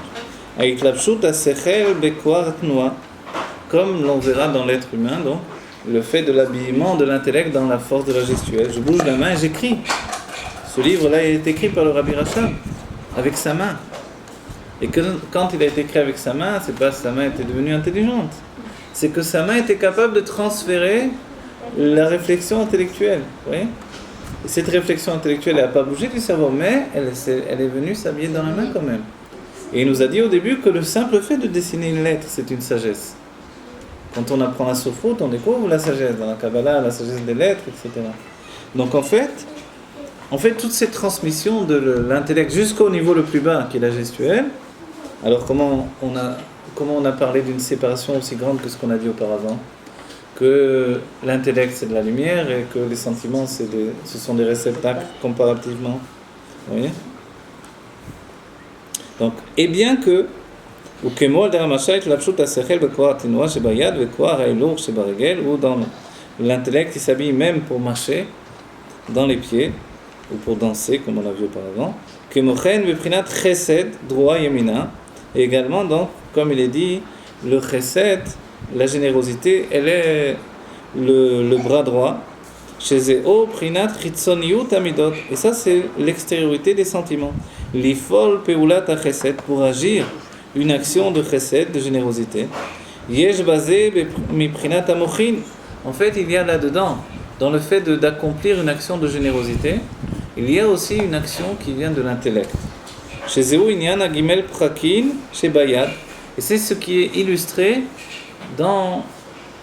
itlabshut asechel bekoar tnoa, comme l'on verra dans l'être humain, donc le fait de l'habillement de l'intellect dans la force de la gestuelle. Je bouge la main et j'écris. Ce livre-là est écrit par le Rabbi Rachab, avec sa main. Et quand il a été écrit avec sa main, c'est pas que sa main était devenue intelligente. C'est que sa main était capable de transférer la réflexion intellectuelle. Vous voyez? Et cette réflexion intellectuelle n'a pas bougé du cerveau, mais elle est venue s'habiller dans la main quand même. Et il nous a dit au début que le simple fait de dessiner une lettre, c'est une sagesse. Quand on apprend la sophroute, on découvre la sagesse. Dans la Kabbalah, la sagesse des lettres, etc. Donc en fait, toute cette transmission de l'intellect jusqu'au niveau le plus bas, qui est la gestuelle, alors comment on a parlé d'une séparation aussi grande que ce qu'on a dit auparavant? Que l'intellect c'est de la lumière et que les sentiments ce sont des réceptacles comparativement. Vous voyez? Donc, et bien que ou dans l'intellect il s'habille même pour marcher dans les pieds ou pour danser comme on l'a vu auparavant, et également donc comme il est dit le chesed, la générosité, elle est le bras droit et ça c'est l'extériorité des sentiments, l'ifol peulat chesed, pour agir une action de chesed, de générosité. Yesh basé miprinat amochin. En fait, il y a là-dedans, dans le fait d'accomplir une action de générosité, il y a aussi une action qui vient de l'intellect. Chez Zéou, il y a un Gimel Prakin, chez Bayad. Et c'est ce qui est illustré dans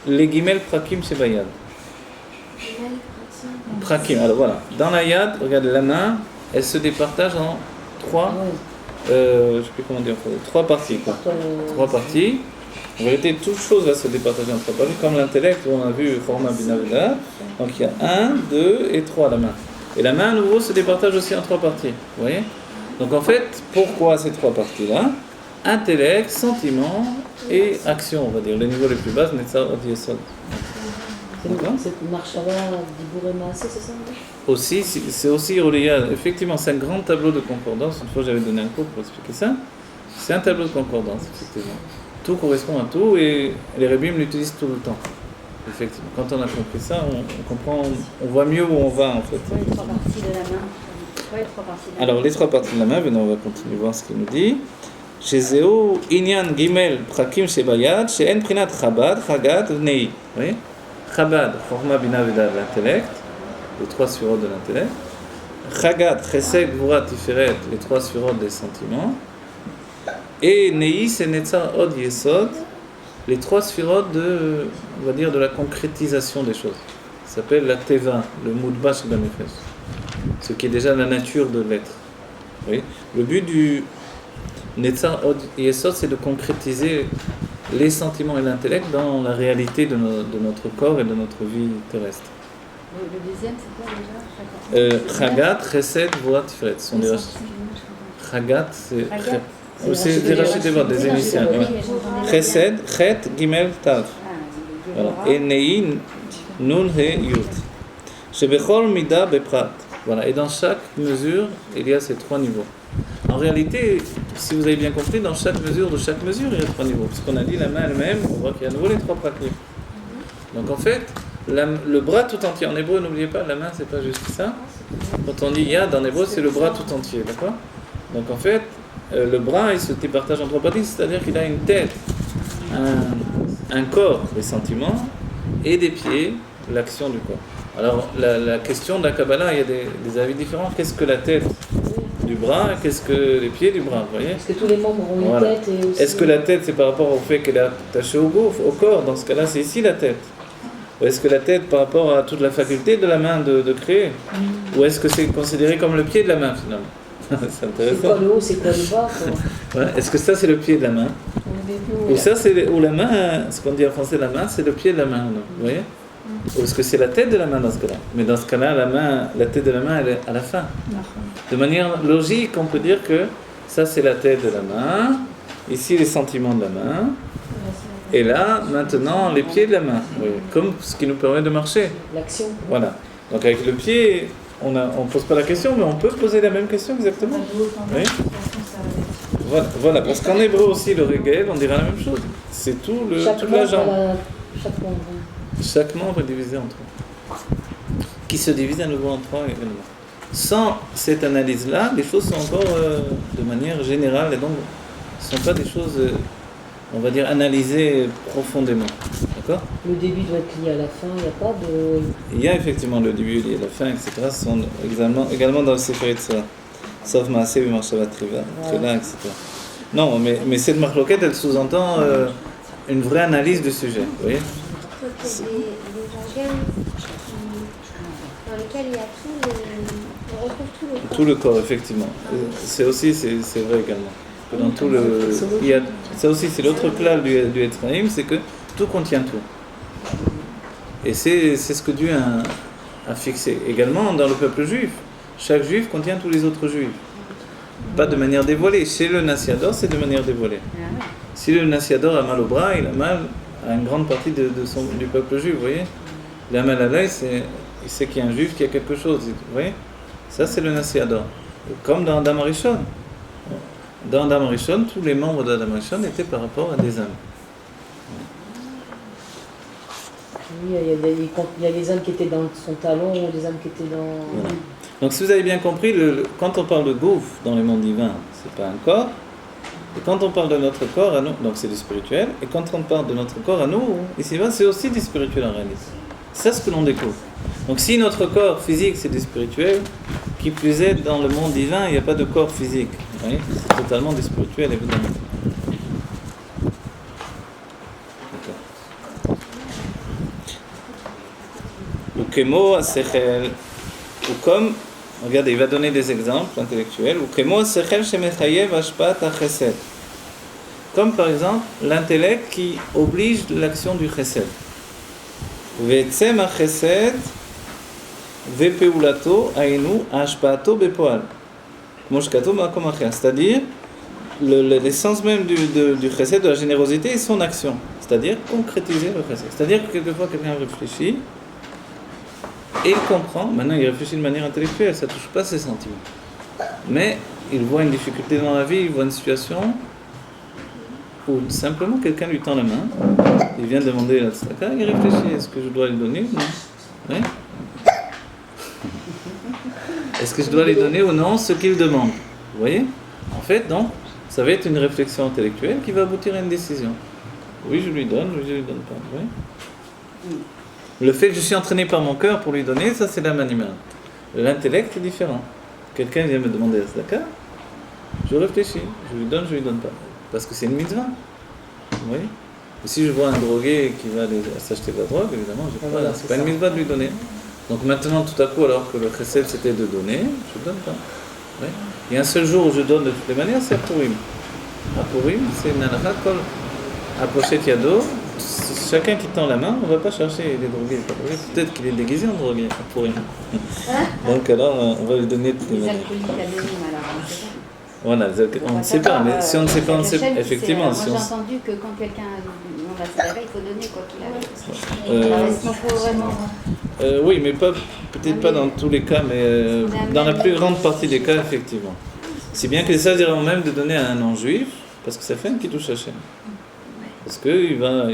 les Gimel Prakim chez Bayad. Prakim, alors voilà. Dans la Yad, regardez la main, elle se départage en trois, je ne sais plus comment dire, trois parties. Quoi. Trois parties. En vérité, toute chose va se départager en trois parties, comme l'intellect où on a vu Forma Binavida. Donc il y a 1, 2 et 3 la main. Et la main à nouveau se départage aussi en trois parties. Vous voyez? Donc en fait, pourquoi ces trois parties-là? Intellect, sentiment et action, on va dire. Les niveaux les plus bas, Netzar, Od, Yesod. C'est Marshava, Dibour et Maasé, c'est ça? Aussi, c'est aussi relié à, effectivement, c'est un grand tableau de concordance. Une fois, j'avais donné un cours pour expliquer ça. C'est un tableau de concordance, effectivement. Tout correspond à tout et les rabbins l'utilisent tout le temps. Effectivement, quand on a compris ça, on comprend, on voit mieux où on va en fait. Les trois parties de la main. Les trois parties de la main. Alors, les trois parties de la main, maintenant on va continuer voir ce qu'il nous dit. Chez Zéo, Inyan Gimel Prakim Shebayad, chez En Prinat Chabad, Chagat, Nei. Vous voyez? Chabad, Forma Bina Veda de l'intellect, les trois sphirotes de l'intellect. Chagat, Chesed, Gvura, Tiferet, les trois sphirotes des sentiments. Et Nei, c'est Netzar, Od, Yesod, les trois sphirotes de, on va dire, de la concrétisation des choses. Ça s'appelle la Teva, le Moudba chez Banefesh. Ce qui est déjà la nature de l'être. Vous voyez? Le but du Netzar, Od, Yesod, c'est de concrétiser les sentiments et l'intellect dans la réalité de notre corps et de notre vie terrestre. Le deuxième, c'est quoi déjà? Chagat, Chesed, Gvura, Tiferet. Ce sont des Chagat, c'est des Rachidevot, des émissions. Chesed, Chet, Gimel, Tav. Voilà. Et Nei, Nun, He, Yud. Shebechol, Mida, Beprat. Voilà. Et dans chaque mesure, il y a ces trois niveaux. En réalité, si vous avez bien compris, dans chaque mesure de chaque mesure, il y a trois niveaux. Parce qu'on a dit la main elle-même, on voit qu'il y a à nouveau les trois prakim. Donc en fait, le bras tout entier. En hébreu, n'oubliez pas, la main, c'est pas juste ça. Quand on dit yad en hébreu, c'est le bras tout entier, d'accord? Donc en fait, le bras, il se départage en trois parties, c'est-à-dire qu'il a une tête, un corps, les sentiments, et des pieds, l'action du corps. Alors la question de la Kabbalah, il y a des avis différents. Qu'est-ce que la tête du bras, qu'est-ce que les pieds du bras, vous voyez? Est-ce que tous les membres ont une tête et aussi... Est-ce que la tête, c'est par rapport au fait qu'elle est attachée au corps? Dans ce cas-là, c'est ici la tête. Ou est-ce que la tête par rapport à toute la faculté de la main de créer? Ou est-ce que c'est considéré comme le pied de la main, finalement? C'est intéressant. C'est quoi le haut, c'est quoi le bas, quoi? Ouais. Est-ce que ça, c'est le pied de la main? Ou ça, ou la main, ce qu'on dit en français, la main, c'est le pied de la main, vous voyez? Ou est-ce que c'est la tête de la main dans ce cas-là? Mais dans ce cas-là, la tête de la main, elle est à la fin. De manière logique, on peut dire que ça, c'est la tête de la main. Ici, les sentiments de la main. Et là, maintenant, les pieds de la main. Oui. Comme ce qui nous permet de marcher. L'action. Voilà. Donc avec le pied, on ne pose pas la question, mais on peut poser la même question exactement. Oui. Voilà. Parce qu'en hébreu aussi, le régel, on dira la même chose. C'est toute la jambe. Chaque membre est divisé en trois. Qui se divise à nouveau en trois également. Sans cette analyse-là, les choses sont encore de manière générale et donc ne sont pas des choses, on va dire, analysées profondément. D'accord? Le début doit être lié à la fin, il n'y a pas de... Il y a effectivement le début lié à la fin, etc. Ce sont également dans le Sefer Yetzirah. Sauf Maaseh, Marshava, Trila, etc. Non, mais cette marloquette, elle sous-entend une vraie analyse du sujet. Vous voyez? C'est des organes dans lesquels il y a on retrouve tout le corps. Tout le corps, effectivement. C'est vrai également. Que dans tout ça aussi, c'est l'autre clal du Etzraïm, c'est que tout contient tout. Et c'est ce que Dieu a fixé. Également dans le peuple juif. Chaque juif contient tous les autres juifs. Pas de manière dévoilée. Chez le Nassiador, c'est de manière dévoilée. Si le Nassiador a mal au bras, il a mal à une grande partie du peuple juif, vous voyez. Il a mal à l'œil, il sait qu'il y a un juif qui a quelque chose, vous voyez. Ça, c'est le Nassiador. Comme dans Adam Arishon. Dans Adam Arishon, tous les membres d'Adam Arishon étaient par rapport à des âmes. Oui, il y a des âmes qui étaient dans son talon, des âmes qui étaient dans... Voilà. Donc si vous avez bien compris, quand on parle de gouffre dans le monde divin, c'est pas un corps. Et quand on parle de notre corps à nous, donc c'est du spirituel. Et quand on parle de notre corps à nous, ici-bas, c'est aussi du spirituel en réalité. C'est ça ce que l'on découvre. Donc si notre corps physique c'est du spirituel, Qui plus est, dans le monde divin, il n'y a pas de corps physique. Vous voyez, c'est totalement du spirituel, évidemment. Ou kemo asechel, ou comme, regardez, il va donner des exemples intellectuels. Ou kemo asechel shemechayev hashpat hachesed. Comme par exemple l'intellect qui oblige l'action du chesed. Ve'etzem hachesed ve'peulato ainu hashpato bepoal. Moshkato ma'akom acher. C'est-à-dire l'essence même du chesed, de la générosité, est son action. C'est-à-dire concrétiser le chesed. C'est-à-dire que quelquefois quelqu'un réfléchit et il comprend. Maintenant il réfléchit de manière intellectuelle, ça ne touche pas ses sentiments. Mais il voit une difficulté dans la vie, il voit une situation où simplement quelqu'un lui tend la main, il vient demander la tzedaka, il réfléchit, est-ce que je dois lui donner ou non? Oui. Est-ce que je dois lui donner ou non ce qu'il demande? Vous voyez? En fait, donc, ça va être une réflexion intellectuelle qui va aboutir à une décision. Oui, je lui donne, oui, je lui donne pas. Oui. Le fait que je suis entraîné par mon cœur pour lui donner, ça c'est l'âme animale. L'intellect est différent. Quelqu'un vient me demander la tzedaka, je réfléchis, je lui donne pas. Parce que c'est une mitzvah. Vous voyez? Et si je vois un drogué qui va aller s'acheter de la drogue, évidemment, c'est pas une mitzvah de lui donner. Donc maintenant, tout à coup, alors que le chesed c'était de donner, je ne donne pas. Oui. Il y a un seul jour où je donne de toutes les manières, c'est à Purim. À Purim, c'est Nanacha Kol Apochet Yado. Chacun qui tend la main, on ne va pas chercher les drogués. Peut-être qu'il est déguisé en drogué à Purim. Donc alors, on va lui donner toutes les manières. Les alcooliques anonymes, alors, on ne sait pas. Voilà, on ne sait pas, mais si on ne sait pas, on ne sait pas. Effectivement. Moi j'ai entendu que quand quelqu'un demande la tzedaka, il faut donner quoi qu'il arrive. Alors, est-ce qu'il faut vraiment... oui, mais peut-être pas dans tous les cas, mais dans la plus grande partie des cas, effectivement. Si bien que ça diront même de donner à un non-juif, parce que ça fait un qui touche Hachem. Parce qu'il va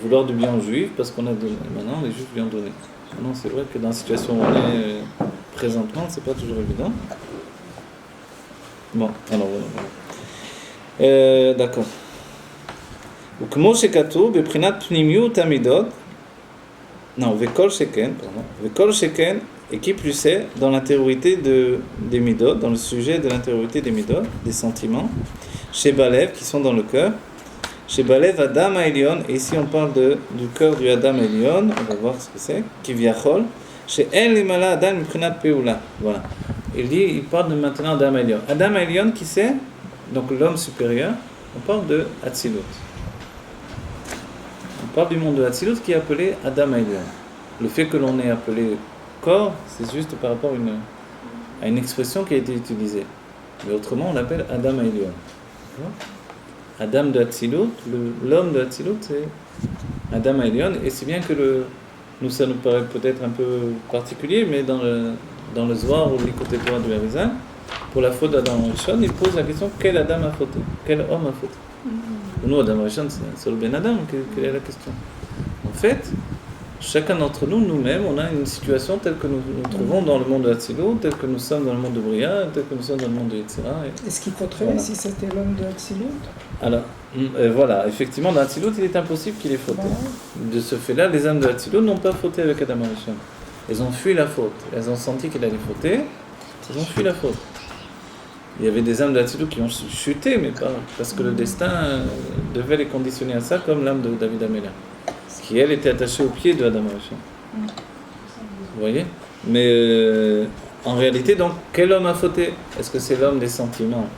vouloir du bien aux juifs, parce qu'on a donné. Maintenant, les juifs lui ont donné. Maintenant, c'est vrai que dans la situation où on est présentement, c'est pas toujours évident. Bon, alors voilà. D'accord. וכמו שכתוב בבחינת פנימיות המידות, non, וכל שכן, וכל שכן, et qui plus est, dans l'intériorité des midot, dans le sujet de l'intériorité des midot, des sentiments, chez Balev, qui sont dans le cœur, chez Balev Adam Haelion, et ici on parle du cœur du Adam Haelion, on va voir ce que c'est, qui viachol, chez El Limala Adam Miprinat Peula, voilà. Il parle de maintenant Adam Haelion. Adam Haelion, qui c'est? Donc l'homme supérieur, on parle de Hatzilut. On parle du monde de Hatzilut qui est appelé Adam Haelion. Le fait que l'on ait appelé corps, c'est juste par rapport à une expression qui a été utilisée. Mais autrement, on l'appelle Adam Haelion. Adam de Hatzilut, l'homme de Hatzilut, c'est Adam Haelion. Et c'est bien que nous, ça nous paraît peut-être un peu particulier, mais dans le Zohar ou l'écoute Torah du Arizal, pour la faute d'Adam Rishon, il pose la question quel Adam a fauté? Quel homme a fauté? Pour nous, Adam Rishon, c'est un seul Ben Adam, quelle est la question? En fait, chacun d'entre nous, nous-mêmes, on a une situation telle que nous nous trouvons dans le monde de Hatzilut, telle que nous sommes dans le monde de Bria, telle que nous sommes dans le monde de Yetzira. Est-ce qu'il faudrait voilà. Si c'était l'homme de Hatzilut? Alors, voilà, effectivement, dans Hatzilut, il est impossible qu'il ait fauté. De ce fait-là, les âmes de Hatzilut n'ont pas fauté avec Adam Rishon. Elles ont fui la faute. Elles ont senti qu'il allait fauter. Elles ont fui la faute. Il y avait des âmes de Hatzilut qui ont chuté, mais pas parce que le destin devait les conditionner à ça, comme l'âme de David Amélia, qui elle était attachée au pied de Adam Rishon. Vous voyez? Mais en réalité, donc, quel homme a fauté? Est-ce que c'est l'homme des sentiments?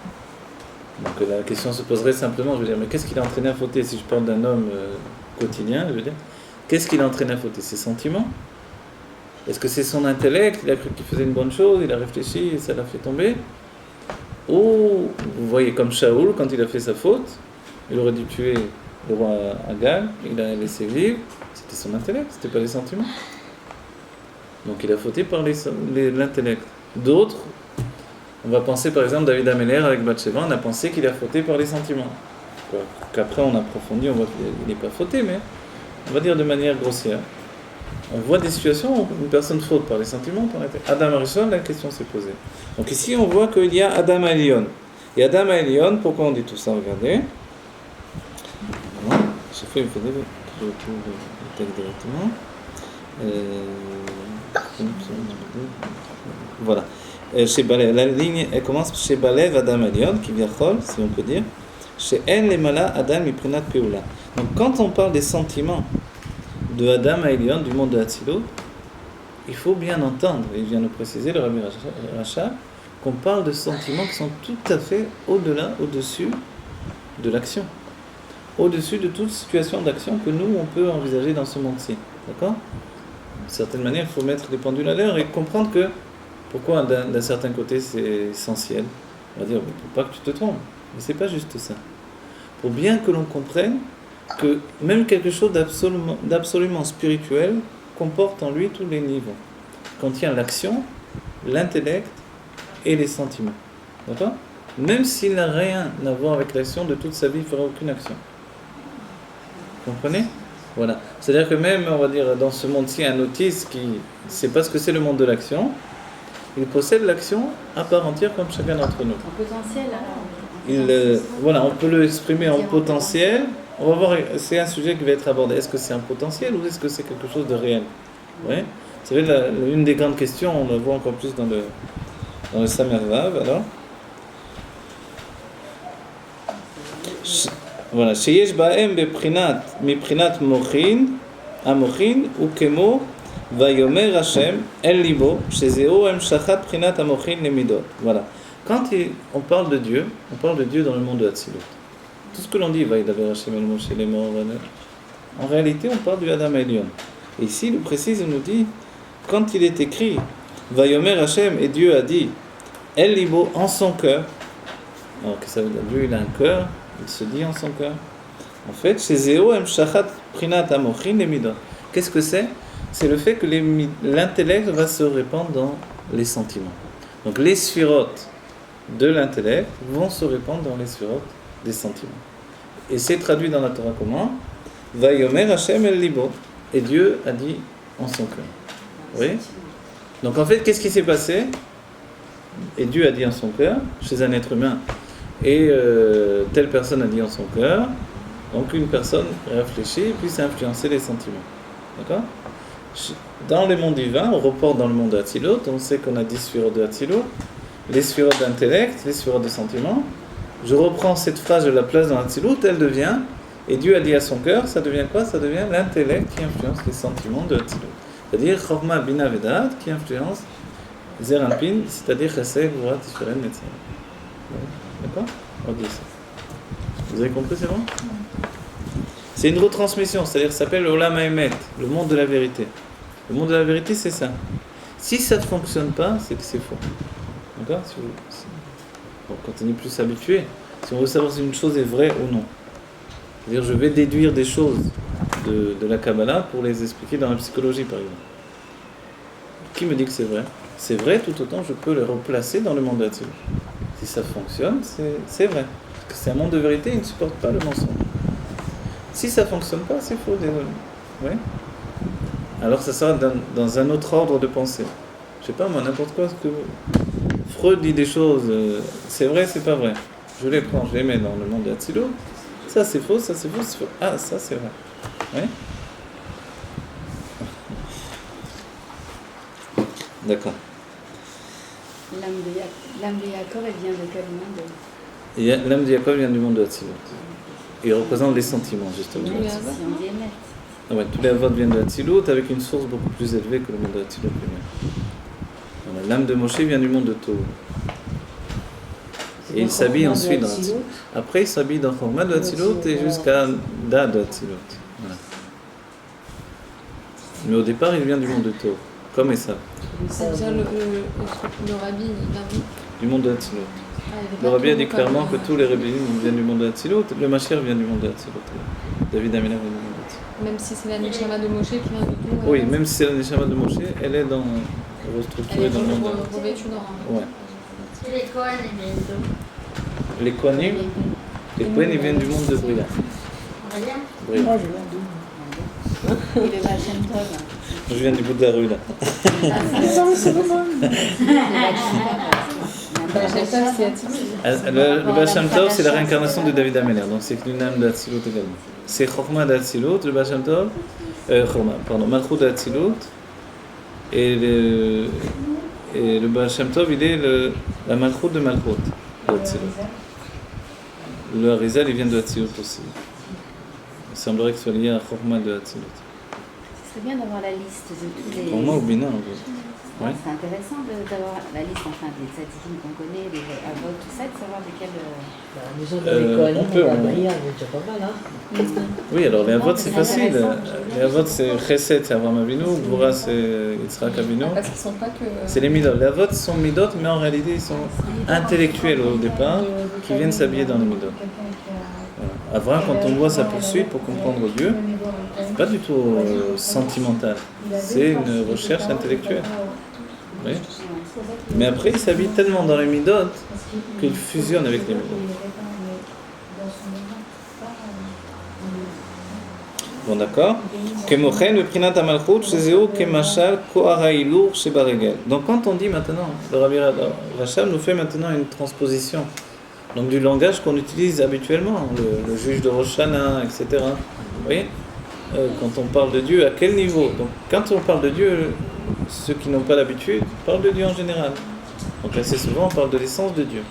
Donc la question se poserait simplement, je veux dire, mais qu'est-ce qui l'a entraîné à fauter? Si je parle d'un homme quotidien, je veux dire, qu'est-ce qui l'a entraîné à fauter? Ses sentiments? Est-ce que c'est son intellect? Il a cru qu'il faisait une bonne chose, il a réfléchi et ça l'a fait tomber? Ou, vous voyez, comme Shaoul, quand il a fait sa faute, il aurait dû tuer le roi Agag, il a laissé vivre, c'était son intellect, c'était pas les sentiments. Donc il a fauté par l'intellect. D'autres, on va penser par exemple David Améler avec Bathsheba, on a pensé qu'il a fauté par les sentiments. Qu'après on approfondit, on voit qu'il n'est pas fauté, mais on va dire de manière grossière. On voit des situations où une personne faute par les sentiments, par Adam Rishon, la question s'est posée. Donc ici, on voit qu'il y a Adam Haelion. Et Adam Haelion, pourquoi on dit tout ça? Regardez. Chaque fois, il faut dire le texte directement. Voilà. chez Balé, la ligne, elle commence chez Balé, Vadam Elion, qui vient Chol, si on peut dire. Chez En Lemala, Adam, Miprinat Peula. Donc, quand on parle des sentiments de Adam Elion, du monde de Hatzilut, il faut bien entendre, il vient nous préciser, le Rabbi Racha, qu'on parle de sentiments qui sont tout à fait au-delà, au-dessus de l'action. Au-dessus de toute situation d'action que nous, on peut envisager dans ce monde-ci. D'accord ? D'une certaine manière, il faut mettre les pendules à l'heure et comprendre que pourquoi d'un certain côté c'est essentiel. On va dire, pour pas que tu te trompes. Mais c'est pas juste ça. Pour bien que l'on comprenne que même quelque chose d'absolument spirituel comporte en lui tous les niveaux. Contient l'action, l'intellect et les sentiments. D'accord ? Même s'il n'a rien à voir avec l'action, de toute sa vie, il ne fera aucune action. Vous comprenez ? Voilà. C'est-à-dire que même, on va dire, dans ce monde-ci, un autiste qui ne sait pas ce que c'est le monde de l'action, il possède l'action à part entière comme chacun d'entre nous. En potentiel, alors. Voilà, on peut l'exprimer en potentiel. On va voir, c'est un sujet qui va être abordé. Est-ce que c'est un potentiel ou est-ce que c'est quelque chose de réel ? Ouais. Vous savez, une des grandes questions, on la voit encore plus dans le Samer Vav, alors. Voilà. Sheyesh ba'em beprinat, miprinat mochin, amochin, ukemo, vayomer Hashem, el libo, shezeo em shachat prinat amochin lemidot. Voilà. Quand on parle de Dieu dans le monde de Hatzilut. Tout ce que l'on dit, Vaïdaber Hashem el Moshe les morts, en réalité, on parle du Adam Elion. Et ici, il nous précise, il nous dit, quand il est écrit, Vayomer Hashem, et Dieu a dit, El Libo, en son cœur. Alors, qu'est-ce que ça veut dire ? Dieu, il a un cœur, il se dit en son cœur. En fait, chez Zéo, Em Shachat Prinat Amochin, les midot. Qu'est-ce que c'est ? C'est le fait que l'intellect va se répandre dans les sentiments. Donc, les sphirotes de l'intellect vont se répandre dans les sphirotes des sentiments. Et c'est traduit dans la Torah comment ? Vayomer Hashem El Libo. Et Dieu a dit en son cœur. Oui ? Donc en fait, qu'est-ce qui s'est passé ? Et Dieu a dit en son cœur, chez un être humain, et telle personne a dit en son cœur, donc une personne réfléchit, puis ça a influencé les sentiments. D'accord ? Dans le monde divin, on reporte dans le monde de Hatzilut, on sait qu'on a 10 sphirotes de Hatzilut, les sphirotes d'intellect, les sphirotes de sentiments. Je reprends cette phrase, je la place dans Hatzilut, elle devient, et Dieu a dit à son cœur, ça devient quoi ? Ça devient l'intellect qui influence les sentiments de Hatzilut. C'est-à-dire Chorma Bina Vedat qui influence Zeranpin, c'est-à-dire Chesed, Gvura, Tiferet, Netzah. D'accord ? On dit ça. Vous avez compris, c'est bon ? C'est une retransmission, c'est-à-dire ça s'appelle Olam Haemet, le monde de la vérité. Le monde de la vérité, c'est ça. Si ça ne fonctionne pas, c'est que c'est faux. D'accord ? Bon, quand on est plus habitué, si on veut savoir si une chose est vraie ou non. C'est-à-dire, je vais déduire des choses de la Kabbalah pour les expliquer dans la psychologie, par exemple. Qui me dit que c'est vrai ? C'est vrai, tout autant je peux les replacer dans le monde de Hatzilut. Si ça fonctionne, c'est vrai. Parce que c'est un monde de vérité, il ne supporte pas le mensonge. Si ça ne fonctionne pas, c'est faux, désolé. Oui ? Alors ça sera dans un autre ordre de pensée. Je sais pas, moi, n'importe quoi, ce que Freud dit des choses, c'est vrai, c'est pas vrai. Je les prends, je les mets dans le monde de Hatzilut. Ça c'est faux, ça c'est faux, c'est faux. Ah, ça c'est vrai. Oui ? D'accord. L'âme de Yaakov, elle vient de quel monde ? L'âme de Yaakov vient du monde de Hatzilut. Il représente les sentiments, justement. Ouais, tous les avots viennent de Hatzilut avec une source beaucoup plus élevée que le monde de Hatzilut lui-même. Voilà, l'âme de Moshe vient du monde de Tohu. Et il s'habille ensuite dans Hatzilut. Après, il s'habille dans Chorma de Hatzilut et jusqu'à Da de Hatzilut. Voilà. Mais au départ, il vient du monde de Tohu, comme Esav. C'est-à-dire le rabbi, il vient du monde de Hatzilut. Le rabbi a dit clairement que tous les rabbins viennent du monde de Hatzilut. Le Mashiach vient du monde de Hatzilut. David Améler vient du monde de Hatzilut. Même si c'est la Neshama de Moshe qui vient de tout. Oui, même si c'est la Neshama de Moshe, elle est restructurée dans le monde. Revêtue dans. Ouais. Les Kohen, ils viennent d'où ? Les Kohanim, ils viennent du monde de Brilla. Rien. Brilla. Moi, je viens d'où ? Et le Bachem Tov. Je viens du bout de la rue là. Le Baal Shem Tov, c'est la réincarnation de David Améler, donc c'est une âme d'Hatzilut également. C'est Chokma d'Hatzilut, le Baal Shem Tov, Malchut d'Hatzilut, et Et le Baal Shem Tov, il est la Malchut de Malchut, de Hatzilut. Le Harizal, il vient de Hatzilut aussi. Il semblerait que ce soit lié à Chorma de Hatzilut. Ce serait bien d'avoir la liste de tous les... Chorma ou Bina, en fait. Ouais. C'est intéressant d'avoir la liste des tzadikim qu'on connaît, des avot, tout ça, de savoir lesquels... Nous sommes dans les Kohanim, on peut, on a déjà pas mal, hein. Oui, alors les Avot c'est facile. Les Avot c'est Chesed, c'est Avraham Avinu, Gvura c'est Yitzhak Avinu. Parce qu'ils sont pas que. C'est les Midot. Les Avot sont Midot, mais en réalité ils sont intellectuels au départ, qui viennent s'habiller dans les Midot. Voilà. Avraham, quand on voit sa poursuite pour comprendre Dieu, c'est pas du tout sentimental. C'est une recherche intellectuelle. Oui. Mais après, il s'habille tellement dans les Midot qu'il fusionne avec les Midot. Bon, d'accord. Donc, quand on dit maintenant, le Rabbi Rachab nous fait maintenant une transposition donc, du langage qu'on utilise habituellement, le juge de Rosh Hashanah, etc. Vous voyez, quand on parle de Dieu, à quel niveau? Donc, quand on parle de Dieu, ceux qui n'ont pas l'habitude parlent de Dieu en général. Donc, assez souvent, on parle de l'essence de Dieu.